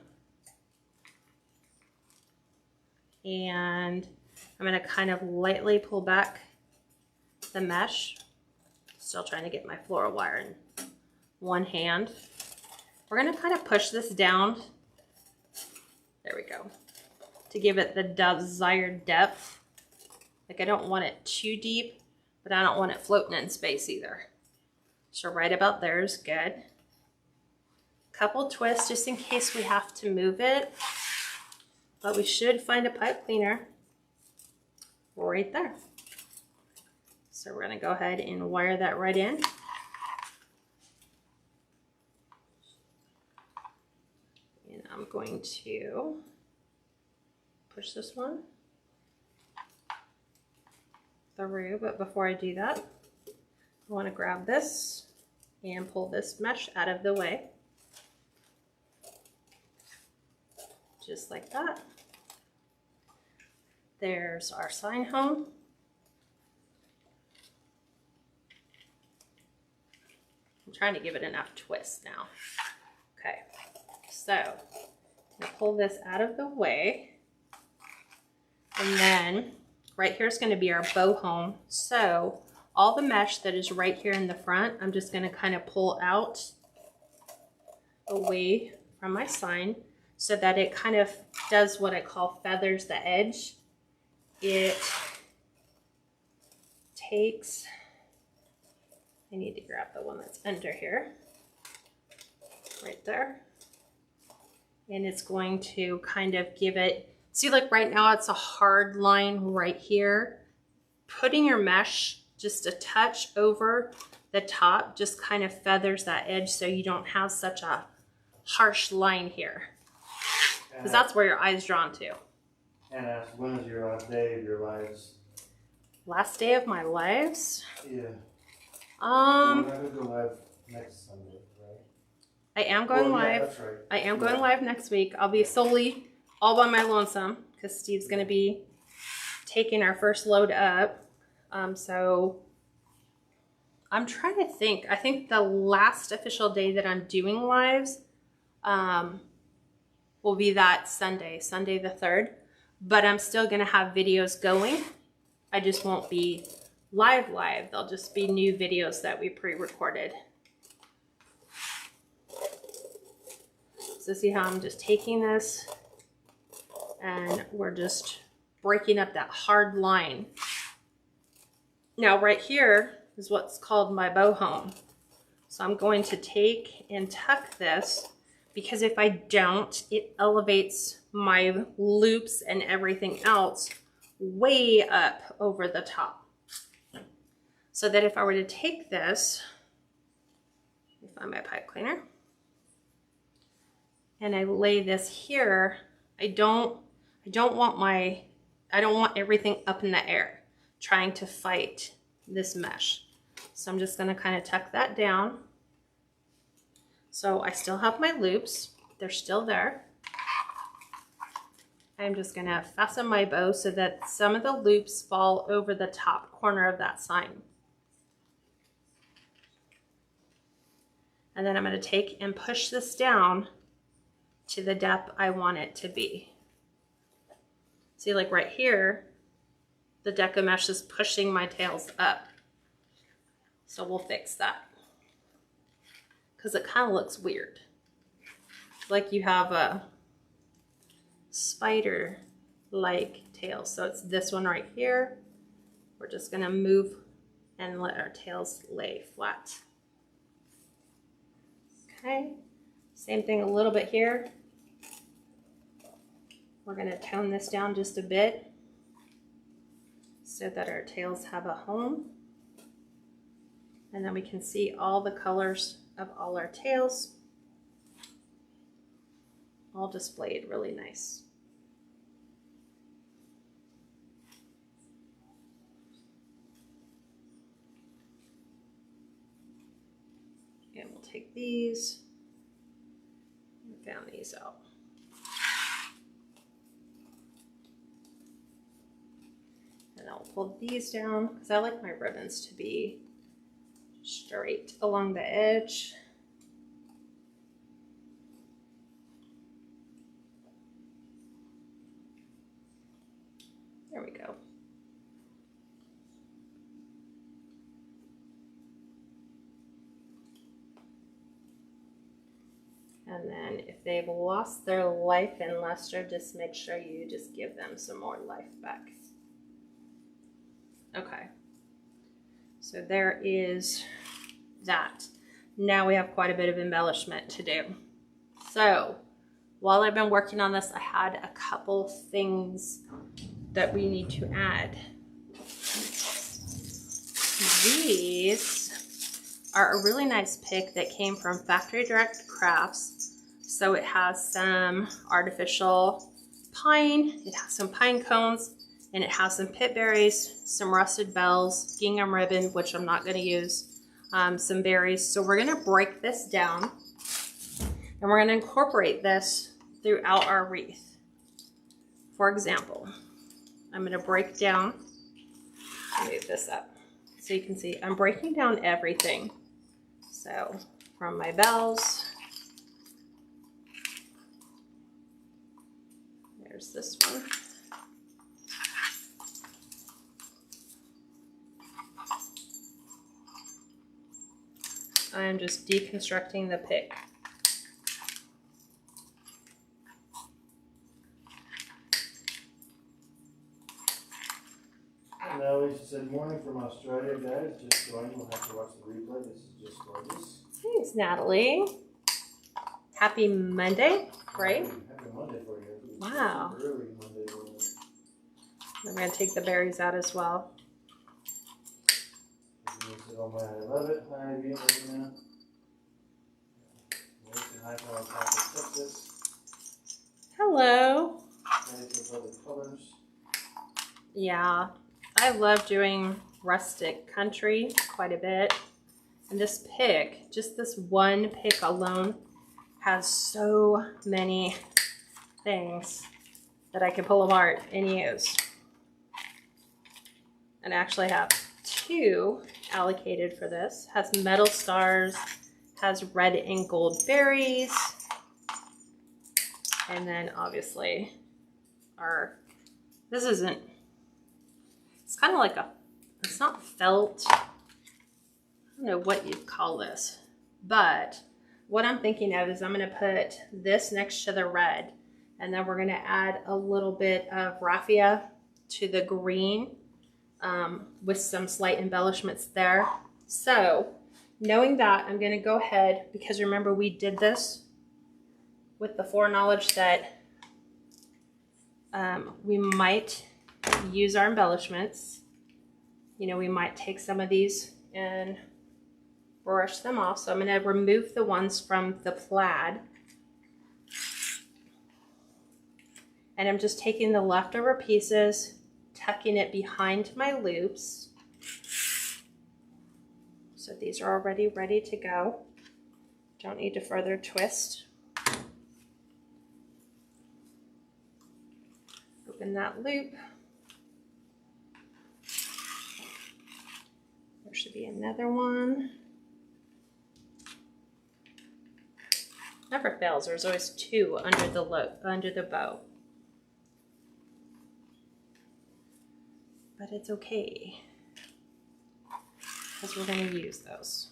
And I'm gonna kind of lightly pull back the mesh. Still trying to get my floral wire in one hand. We're gonna kind of push this down. There we go. To give it the desired depth. Like I don't want it too deep, but I don't want it floating in space either. So right about there is good. Couple twists just in case we have to move it. But we should find a pipe cleaner right there. So we're gonna go ahead and wire that right in. And I'm going to push this one through, but before I do that, I want to grab this and pull this mesh out of the way. Just like that. There's our sign home. I'm trying to give it enough twist now. Okay, so I'll pull this out of the way. And then right here is going to be our bow home. So all the mesh that is right here in the front, I'm just going to kind of pull out away from my sign so that it kind of does what I call feathers the edge. It takes, I need to grab the one that's under here, right there. And it's going to kind of give it, see, like right now it's a hard line right here. Putting your mesh just a touch over the top just kind of feathers that edge so you don't have such a harsh line here. Because that's where your eye's drawn to. And ask, when is your last day of your lives? Last day of my lives? Yeah. We're not going to go live next Sunday, right? I am going live. Yeah, that's right. I am going live next week. I'll be solely all by my lonesome because Steve's going to be taking our first load up. So I'm trying to think. I think the last official day that I'm doing lives will be that Sunday, Sunday the 3rd. But I'm still going to have videos going. I just won't be live. They'll just be new videos that we pre-recorded. So see how I'm just taking this and we're just breaking up that hard line. Now right here is what's called my bow home. So I'm going to take and tuck this because if I don't, it elevates my loops and everything else way up over the top. So that if I were to take this, let me find my pipe cleaner, and I lay this here, I don't want everything up in the air trying to fight this mesh. So I'm just going to kind of tuck that down. So I still have my loops, they're still there. I'm just going to fasten my bow so that some of the loops fall over the top corner of that sign. And then I'm going to take and push this down to the depth I want it to be. See, like right here, the deco mesh is pushing my tails up. So we'll fix that. Because it kind of looks weird. Like you have a spider-like tail. So it's this one right here. We're just going to move and let our tails lay flat. Okay, same thing a little bit here. We're going to tone this down just a bit so that our tails have a home. And then we can see all the colors of all our tails all displayed really nice. And we'll take these and fan these out. And I'll pull these down because I like my ribbons to be straight along the edge. There we go. And then if they've lost their life and luster, just make sure you just give them some more life back. Okay. So there is that. Now we have quite a bit of embellishment to do. So while I've been working on this, I had a couple things that we need to add. These are a really nice pick that came from Factory Direct Crafts. So it has some artificial pine, it has some pine cones, and it has some pit berries, some rusted bells, gingham ribbon, which I'm not going to use, some berries. So we're going to break this down and we're going to incorporate this throughout our wreath. For example, I'm going to break down, move this up so you can see I'm breaking down everything. So from my bells, there's this one. I'm just deconstructing the pick. And Ellie said, morning from Australia, guys. Just joined. We'll have to watch the replay. This is just gorgeous. Thanks, Natalie. Happy Monday, right? Happy Monday for you. Wow. Early Monday morning. I'm going to take the berries out as well. Oh man, I love it. Hi, Vietnam. High power Texas. Hello. Nice with other colors. Yeah, I love doing rustic country quite a bit. And this pick, just this one pick alone, has so many things that I can pull apart and use. And I actually have 2 allocated for this. Has metal stars, has red and gold berries, and then obviously this isn't, it's kind of like it's not felt, I don't know what you'd call this, but what I'm thinking of is I'm going to put this next to the red, and then we're going to add a little bit of raffia to the green, with some slight embellishments there. So knowing that, I'm going to go ahead, because remember we did this with the foreknowledge that we might use our embellishments. You know, we might take some of these and brush them off. So I'm going to remove the ones from the plaid. And I'm just taking the leftover pieces, tucking it behind my loops. So these are already ready to go. Don't need to further twist. Open that loop. There should be another one. Never fails. There's always 2 under the bow. But it's okay, because we're going to use those.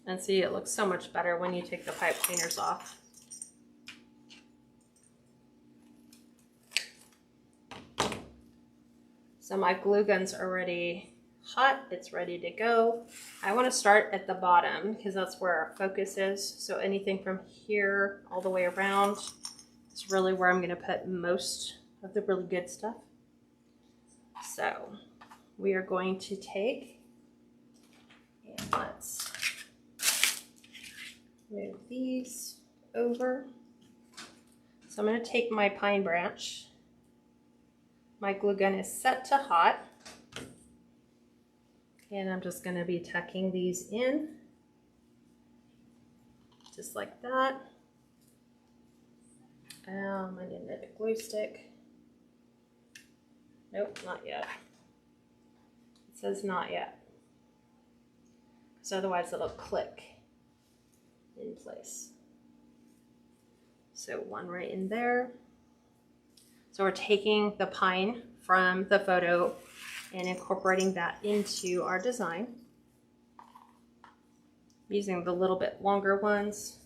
And see, it looks so much better when you take the pipe cleaners off. So my glue gun's already hot, it's ready to go. I want to start at the bottom because that's where our focus is. So anything from here all the way around is really where I'm going to put most of the really good stuff. So we are going to take, and let's move these over. So I'm going to take my pine branch. My glue gun is set to hot. And I'm just going to be tucking these in, just like that. I didn't need a glue stick. Nope, not yet. It says not yet, because otherwise it'll click in place. So one right in there. So we're taking the pine from the photo and incorporating that into our design, using the little bit longer ones.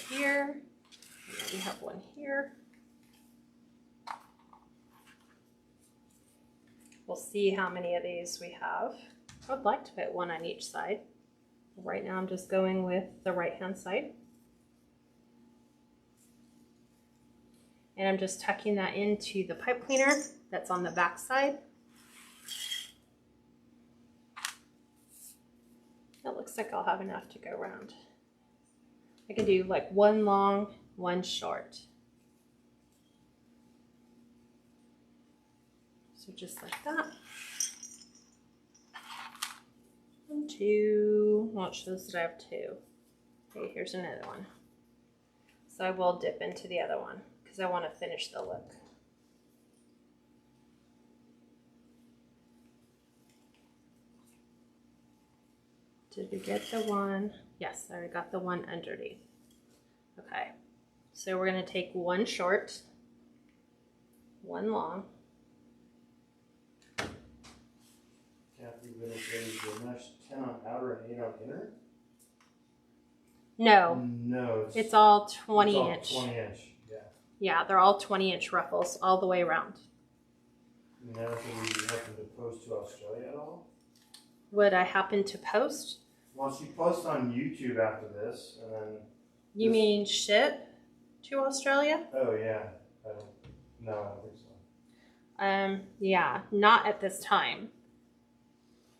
here. And then we have one here. We'll see how many of these we have. I would like to put one on each side. Right now I'm just going with the right-hand side. And I'm just tucking that into the pipe cleaner that's on the back side. It looks like I'll have enough to go around. I can do like one long, one short. So just like that. 1, 2, well, it shows that I have 2. Okay, here's another one. So I will dip into the other one because I want to finish the look. Did we get the one? Yes, I got the one underneath. Okay, so we're going to take one short, one long. Kathy, would it say the mesh 10 on outer and 8 on inner? No. No. It's all 20 it's all inch. 20 inch, yeah. Yeah, they're all 20-inch ruffles all the way around. Now, do we happen to post to Australia at all? Would I happen to post? Well, she posts on YouTube after this, and then... You mean ship to Australia? Oh, yeah. No, I don't think so. Yeah, not at this time.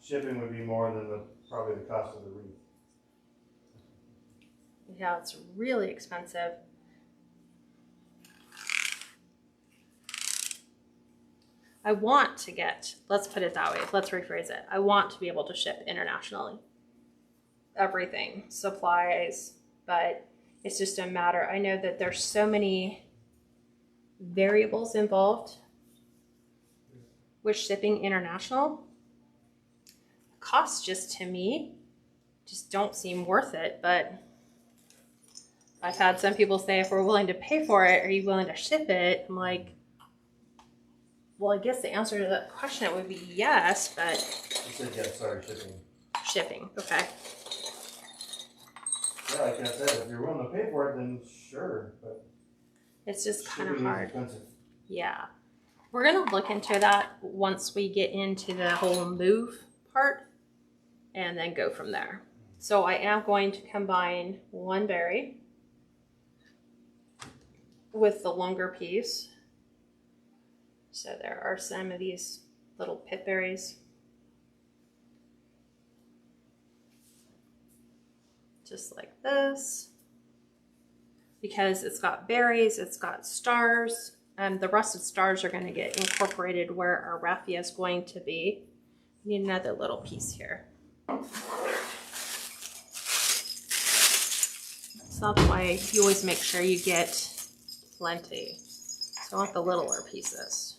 Shipping would be more than probably the cost of the wreath. Yeah, it's really expensive. I want to get, let's put it that way, let's rephrase it. I want to be able to ship internationally. Everything, supplies, but it's just a matter. I know that there's so many variables involved with shipping international. Costs just to me just don't seem worth it, but I've had some people say, if we're willing to pay for it, are you willing to ship it? I'm like, well, I guess the answer to that question would be yes, but... You said yes, sorry, shipping. Shipping, okay. Yeah, like I said, if you're willing to pay for it, then sure, but... It's just kind of shipping is hard. expensive. Yeah. We're going to look into that once we get into the whole move part and then go from there. So I am going to combine one berry with the longer piece. So there are some of these little pip berries. Just like this. Because it's got berries, it's got stars. The rusted stars are going to get incorporated where our raffia is going to be. We need another little piece here. So that's why you always make sure you get plenty. So I want the littler pieces.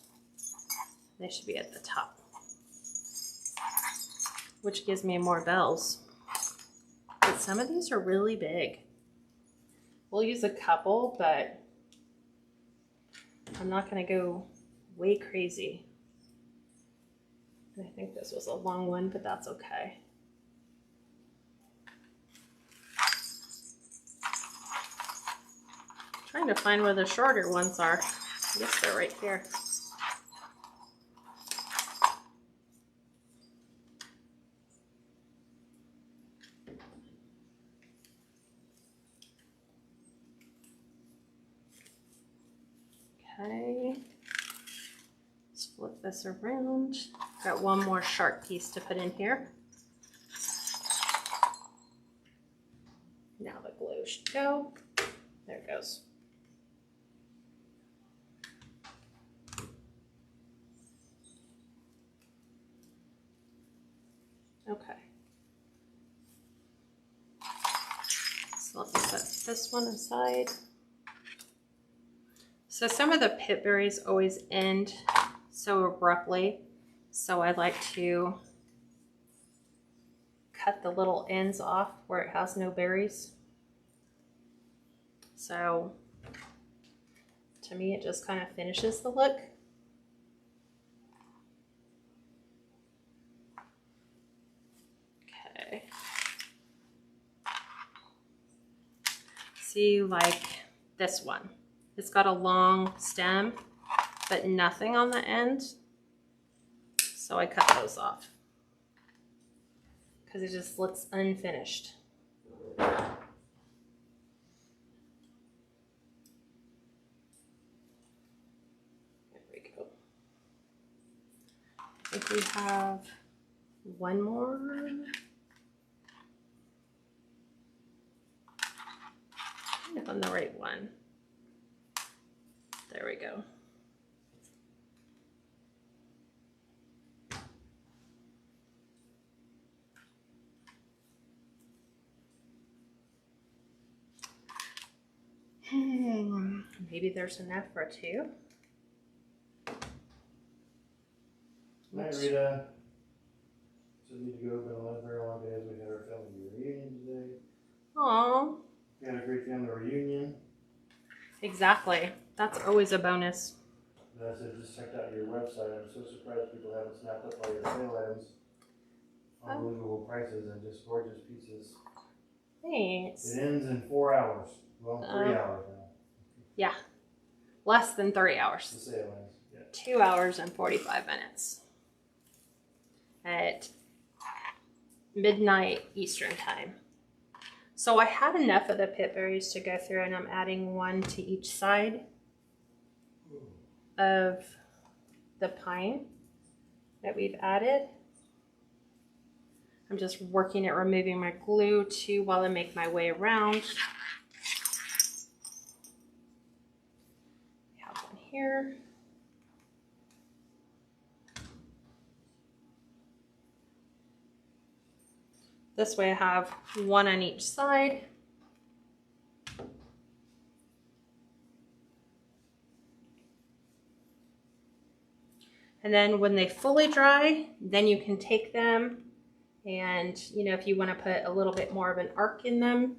They should be at the top, which gives me more bells. But some of these are really big. We'll use a couple, but I'm not going to go way crazy. I think this was a long one, but that's okay. Trying to find where the shorter ones are. I guess they're right here. Okay, let's flip this around. Got one more sharp piece to put in here. Now the glue should go. There it goes. Okay. So let's set this one aside. So some of the pip berries always end so abruptly, so I like to cut the little ends off where it has no berries. So to me, it just kind of finishes the look. Okay. See, like this one. It's got a long stem, but nothing on the end. So I cut those off because it just looks unfinished. There we go. I think we have one more. If I'm the right one. There we go. Maybe there's enough for two. Hi Rita. So need to go, been a very long day as we had our family reunion today. Aww. We had a great family reunion. Exactly. That's always a bonus. And I said, just checked out your website. I'm so surprised people haven't snapped up all your sale items. Unbelievable prices and just gorgeous pieces. Thanks. It ends in 4 hours. Well, 3 hours now. Yeah. Less than 3 hours. The sale ends. Yeah. 2 hours and 45 minutes. At midnight Eastern time. So I had enough of the pit berries to go through, and I'm adding one to each side of the pine that we've added. I'm just working at removing my glue too while I make my way around. We have one here. This way I have one on each side. And then when they fully dry, then you can take them and, you know, if you want to put a little bit more of an arc in them,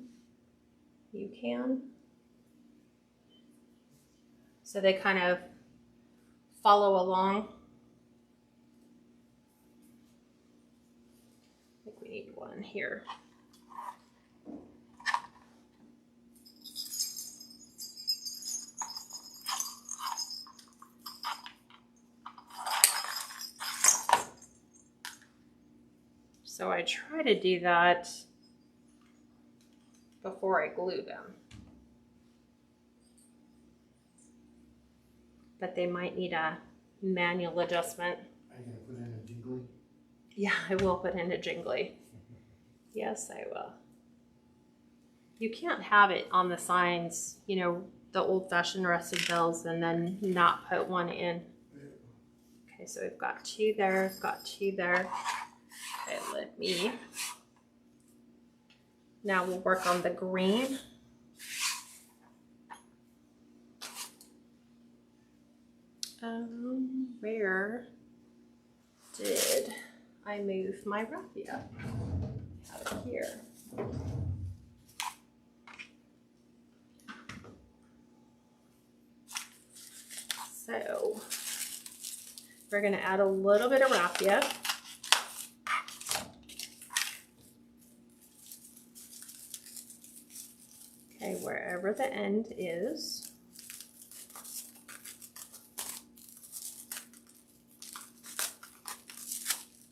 you can. So they kind of follow along. I think we need one here. So I try to do that before I glue them. But they might need a manual adjustment. Are you going to put in a jingly? Yeah, I will put in a jingly. Yes, I will. You can't have it on the signs, you know, the old-fashioned rustic bells and then not put one in. Okay, so we've got two there, got two there. Okay, let me. Now we'll work on the green. Where did I move my raffia? I have it here. So we're going to add a little bit of raffia. Okay, wherever the end is.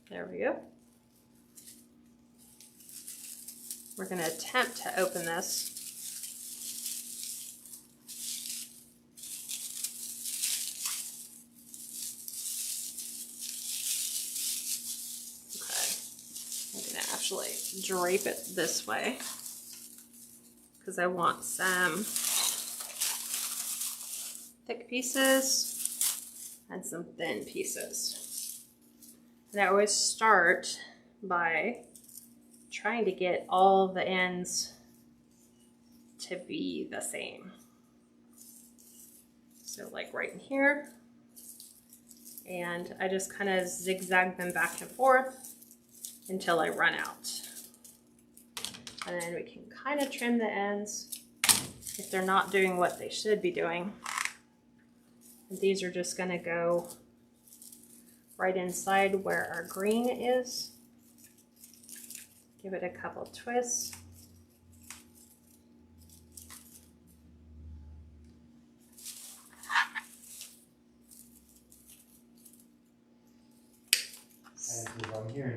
There we go. We're going to attempt to open this. Okay, I'm going to actually drape it this way because I want some thick pieces and some thin pieces. And I always start by trying to get all the ends to be the same. So like right in here, and I just kind of zigzag them back and forth until I run out. And then we can kind of trim the ends if they're not doing what they should be doing. And these are just gonna go right inside where our green is. Give it a couple twists.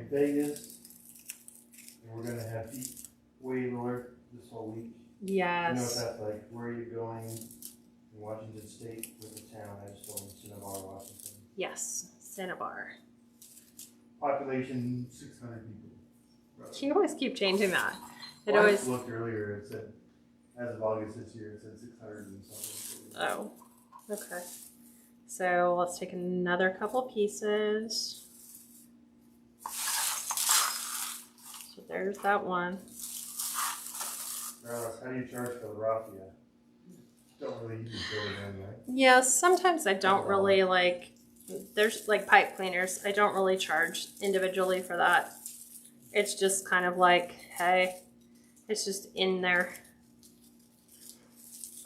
in Vegas, and we're gonna have feet way lower this whole week. Yes. You know what that's like? Where are you going in Washington State with the town? I just told them Cinnabar, Washington. Yes, Cinnabar. Population 600 people. You always keep changing that. Well, I just looked earlier, it said, as of August this year, it said 600 and something. Oh, okay. So let's take another couple pieces. So there's that one. How do you charge for the Raffia? Don't really use it very right? Yeah, sometimes I don't really like, there's like pipe cleaners. I don't really charge individually for that. It's just kind of like, hey, it's just in there.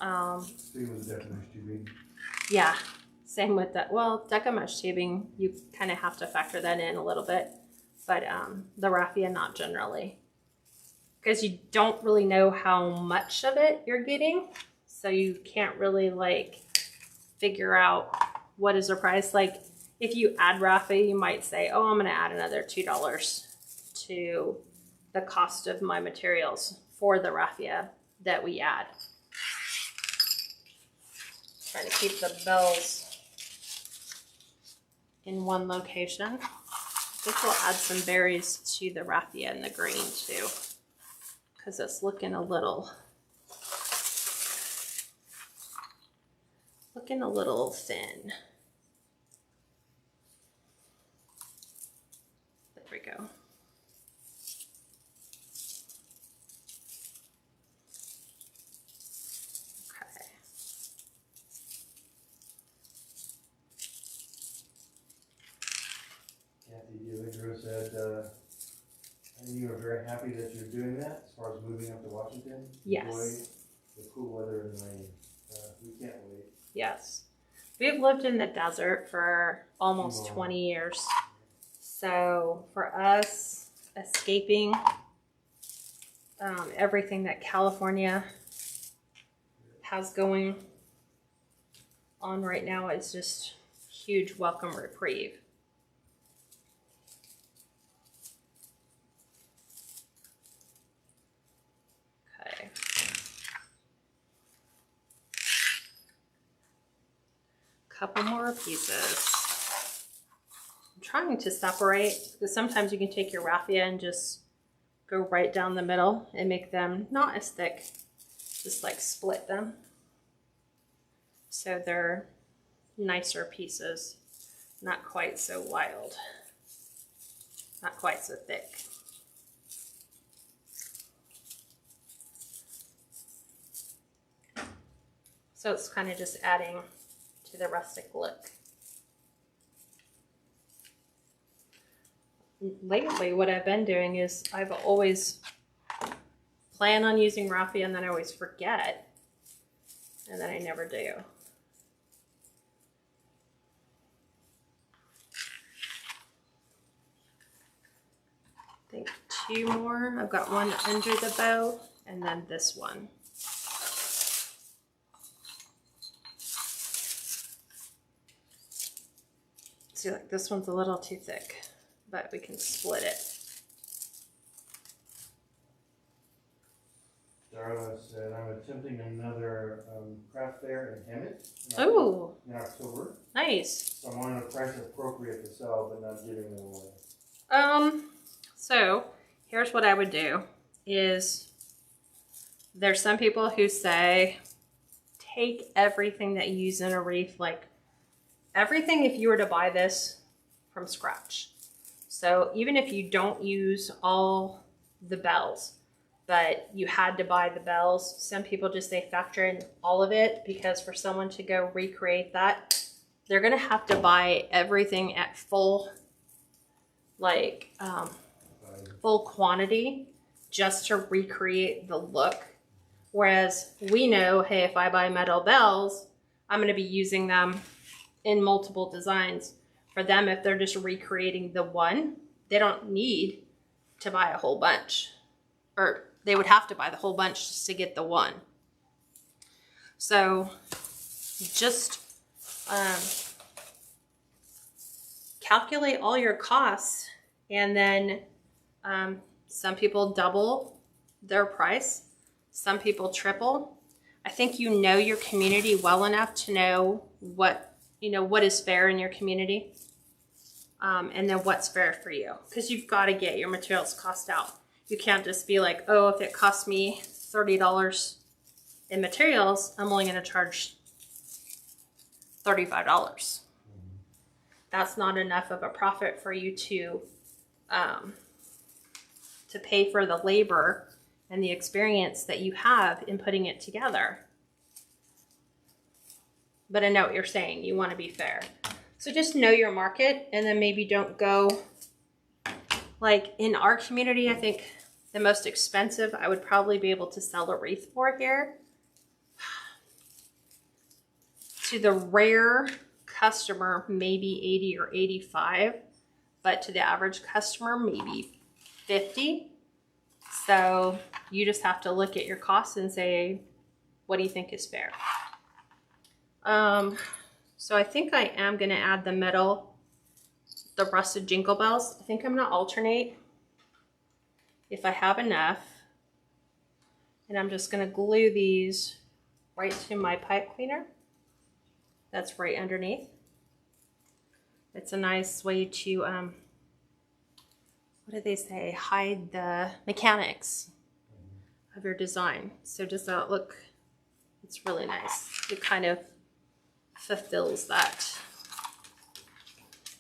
Same with the deck mesh tubing. Yeah, same with that. Well, deck mesh tubing, you kind of have to factor that in a little bit, but the Raffia not generally, because you don't really know how much of it you're getting, so you can't really like figure out what is the price. Like if you add Raffia, you might say, oh, I'm going to add another $2 to the cost of my materials for the Raffia that we add. Trying to keep the bells in one location. I think we'll add some berries to the Raffia and the green too, because it's looking a little thin. There we go. Said, and you are very happy that you're doing that as far as moving up to Washington. Yes. Enjoy the cool weather and the rain. We can't wait. Yes. We've lived in the desert for almost 20 years. So for us, escaping everything that California has going on right now is just huge welcome reprieve. Couple more pieces. I'm trying to separate, because sometimes you can take your Raffia and just go right down the middle and make them not as thick, just like split them so they're nicer pieces, not quite so wild, not quite so thick. So it's kind of just adding to the rustic look. Lately, what I've been doing is I've always plan on using Raffia and then I always forget, and then I never do. I think 2 more. I've got one under the bow and then this one. See, like this one's a little too thick, but we can split it. Darla said, I'm attempting another craft fair in Hammett in October. Nice. So I'm wanting a price appropriate to sell, but not giving them away. So here's what I would do is there's some people who say, take everything that you use in a wreath, like everything if you were to buy this from scratch. So even if you don't use all the bells, but you had to buy the bells, some people just say factor in all of it, because for someone to go recreate that, they're gonna have to buy everything at full, like full quantity just to recreate the look. Whereas we know, hey, if I buy metal bells, I'm gonna be using them in multiple designs. For them, if they're just recreating the one, they don't need to buy a whole bunch, or they would have to buy the whole bunch just to get the one. So just calculate all your costs And then some people double their price. Some people triple. I think you know your community well enough to know what is fair in your community, and then what's fair for you, because you've got to get your materials cost out. You can't just be like, oh, if it costs me $30 in materials, I'm only going to charge $35. That's not enough of a profit for you to pay for the labor and the experience that you have in putting it together. But I know what you're saying. You want to be fair. So just know your market, and then maybe don't go, like in our community, I think the most expensive I would probably be able to sell a wreath for here, to the rare customer, maybe 80 or 85, but to the average customer, maybe 50. So you just have to look at your costs and say, what do you think is fair? So I think I am going to add the metal, the rusted jingle bells. I think I'm going to alternate if I have enough. And I'm just going to glue these right to my pipe cleaner. That's right underneath. It's a nice way to, what do they say? Hide the mechanics of your design. So does that look, it's really nice. It kind of fulfills that.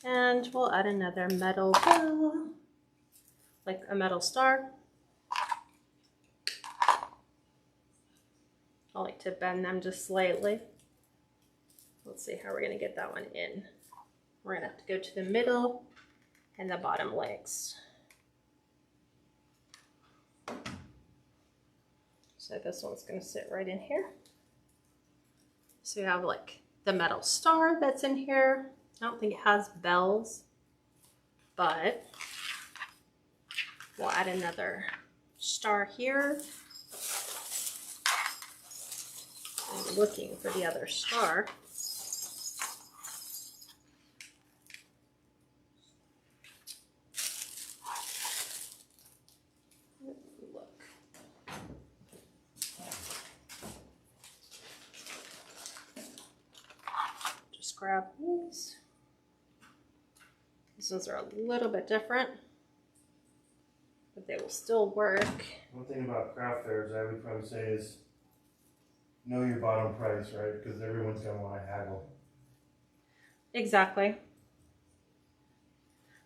And we'll add another metal bell, like a metal star. I like to bend them just slightly. Let's see how we're going to get that one in. We're going to have to go to the middle and the bottom legs. So this one's going to sit right in here. So you have like the metal star that's in here. I don't think it has bells, but we'll add another star here. I'm looking for the other star. Grab these. These ones are a little bit different, but they will still work. One thing about craft fairs I would probably say is know your bottom price, right? Because everyone's going to want to haggle. Exactly.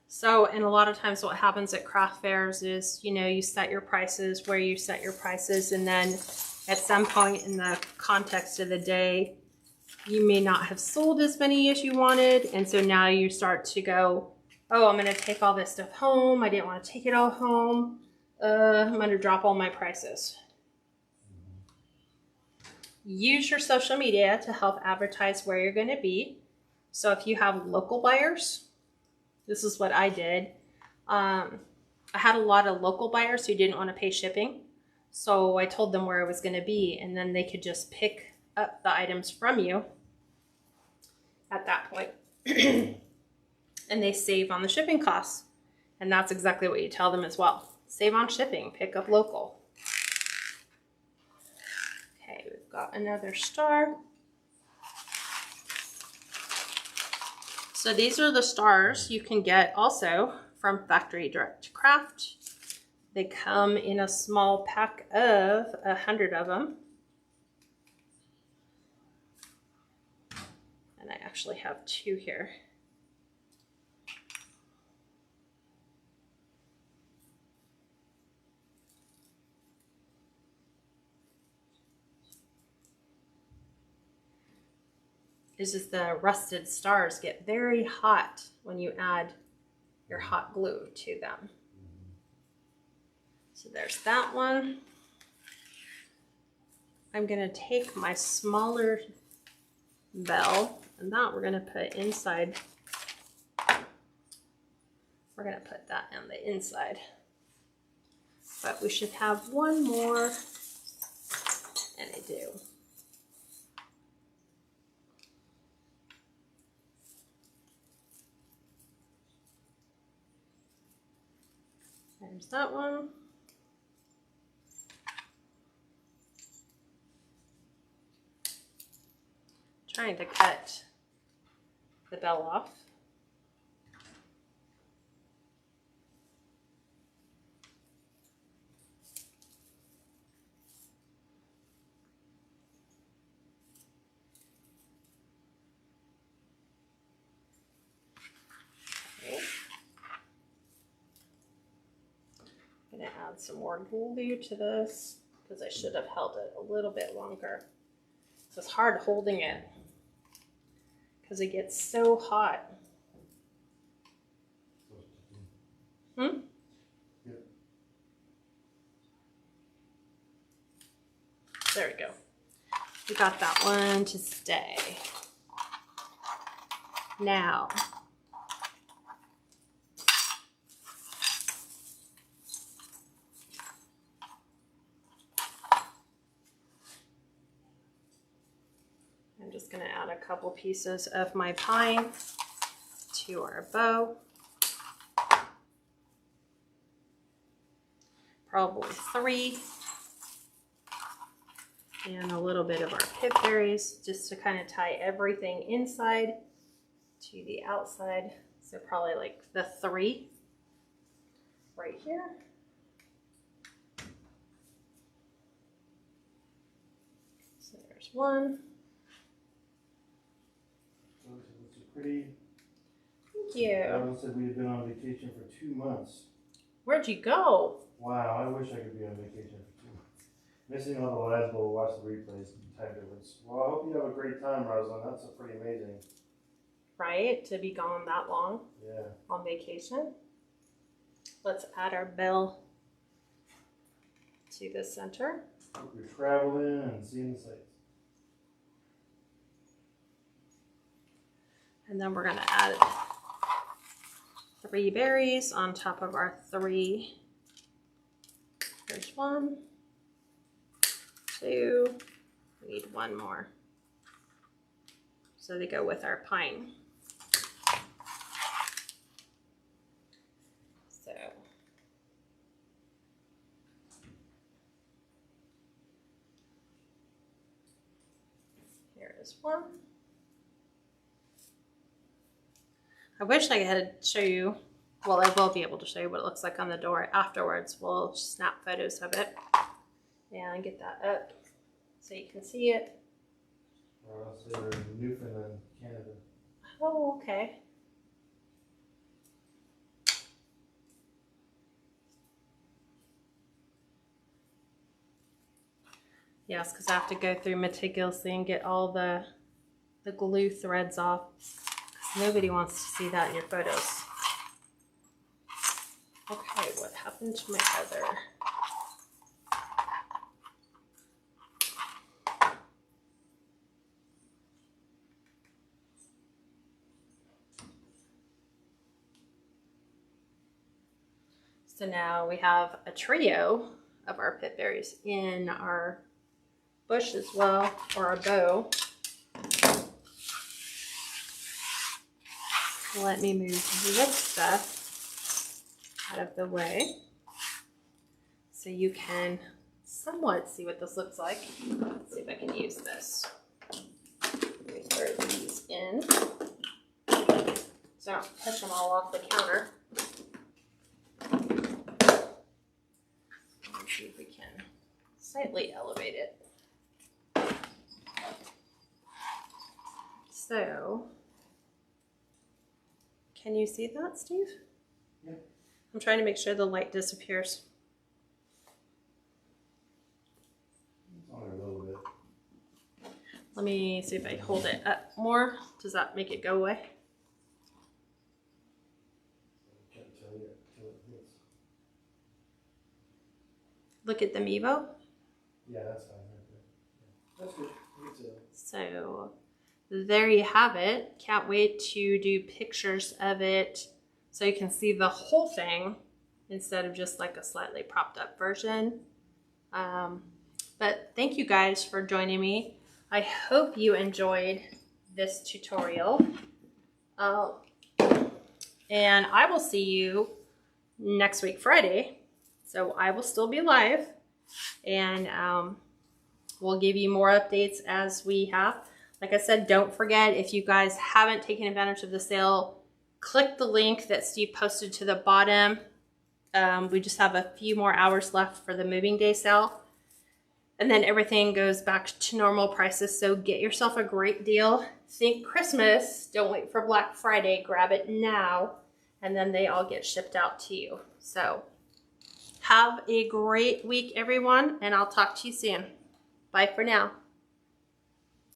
So, and a lot of times what happens at craft fairs is, you set your prices where you set your prices, and then at some point in the context of the day, you may not have sold as many as you wanted, and so now you start to go, oh, I'm going to take all this stuff home. I didn't want to take it all home. I'm going to drop all my prices. Use your social media to help advertise where you're going to be. So if you have local buyers, this is what I did. I had a lot of local buyers who didn't want to pay shipping. So I told them where I was going to be, and then they could just pick up the items from you at that point. And they save on the shipping costs. And that's exactly what you tell them as well. Save on shipping, pick up local. Okay, we've got another star. So these are the stars you can get also from Factory Direct Craft. They come in a small pack of 100 of them. And I actually have 2 here. It's just the rusted stars get very hot when you add your hot glue to them. So there's that one. I'm gonna take my smaller bell, and that we're gonna put inside. We're gonna put that on the inside. But we should have one more, and I do. There's that one. Trying to cut the bell off. Okay. I'm gonna add some more glue to this because I should have held it a little bit longer. So it's hard holding it because it gets so hot. Hmm? Yep. There we go. We got that one to stay. Now, I'm just going to add a couple pieces of my pine to our bow. Probably 3. And a little bit of our pip berries just to kind of tie everything inside to the outside. So probably like the 3 right here. So there's one. Those are pretty. Thank you. Everyone said we had been on vacation for 2 months. Where'd you go? Wow, I wish I could be on vacation for 2 months. Missing all the lads, but we'll watch the replays and time difference. Well, I hope you have a great time, Rosalind. That's pretty amazing. Right? To be gone that long Yeah. on vacation. Let's add our bell to the center. Hope you're traveling and seeing the sights. And then we're going to add 3 berries on top of our 3. There's 1, 2, we need 1 more. So they go with our pine. So here is 1. I wish I had show you, well, I will be able to show you what it looks like on the door afterwards. We'll snap photos of it and get that up so you can see it. Or else they were in Newfoundland, Canada. Oh, okay. Yes, because I have to go through meticulously and get all the glue threads off. Nobody wants to see that in your photos. Okay, what happened to my other? So now we have a trio of our pip berries in our bush as well, or our bow. Let me move this stuff out of the way so you can somewhat see what this looks like. Let's see if I can use this. Let me throw these in so I don't push them all off the counter. Let's see if we can slightly elevate it. So, can you see that, Steve? Yeah. I'm trying to make sure the light disappears. Only a little bit. Let me see if I hold it up more. Does that make it go away? I can't tell yet until it hits. Look at the Mevo. Yeah, that's fine right there. Yeah. That's good. You can tell. So there you have it. Can't wait to do pictures of it so you can see the whole thing instead of just like a slightly propped up version. But thank you guys for joining me. I hope you enjoyed this tutorial. And I will see you next week, Friday, So I will still be live, and we'll give you more updates as we have. Like I said, don't forget, if you guys haven't taken advantage of the sale, click the link that Steve posted to the bottom. We just have a few more hours left for the moving day sale. And then everything goes back to normal prices. So get yourself a great deal. Think Christmas. Don't wait for Black Friday. Grab it now. And then they all get shipped out to you. So have a great week, everyone. And I'll talk to you soon. Bye for now.